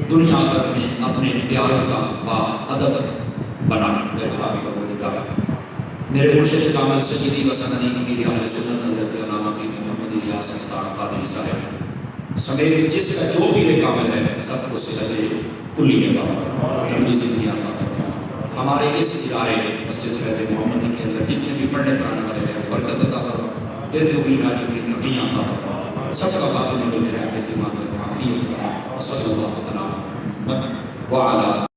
دنیا آخرت میں اپنے پیار کا با ادب بنا میرے بھائی پروردگار. میرے مرشد کامل سیدی و سندی امیر اہل سنت حضرت علامہ پیر محمد الیاس اسدار قادری صاحب سمیت جس کا جو بھی کامل ہے سب کو صحت کلی عطا فرما, لمبی زندگی عطا فرما. ہمارے اس ادارے مسجد فیض محمدی کے اندر جتنے بھی پڑھنے پڑھانے والے خیر برکت عطا فرما. دل دوگی رات چکی نقیاں عطا فرما. سب کا خاتمہ بالخیر بالایمان بالعافیت فرما. صلی اللہ علیہ وسلم وعلی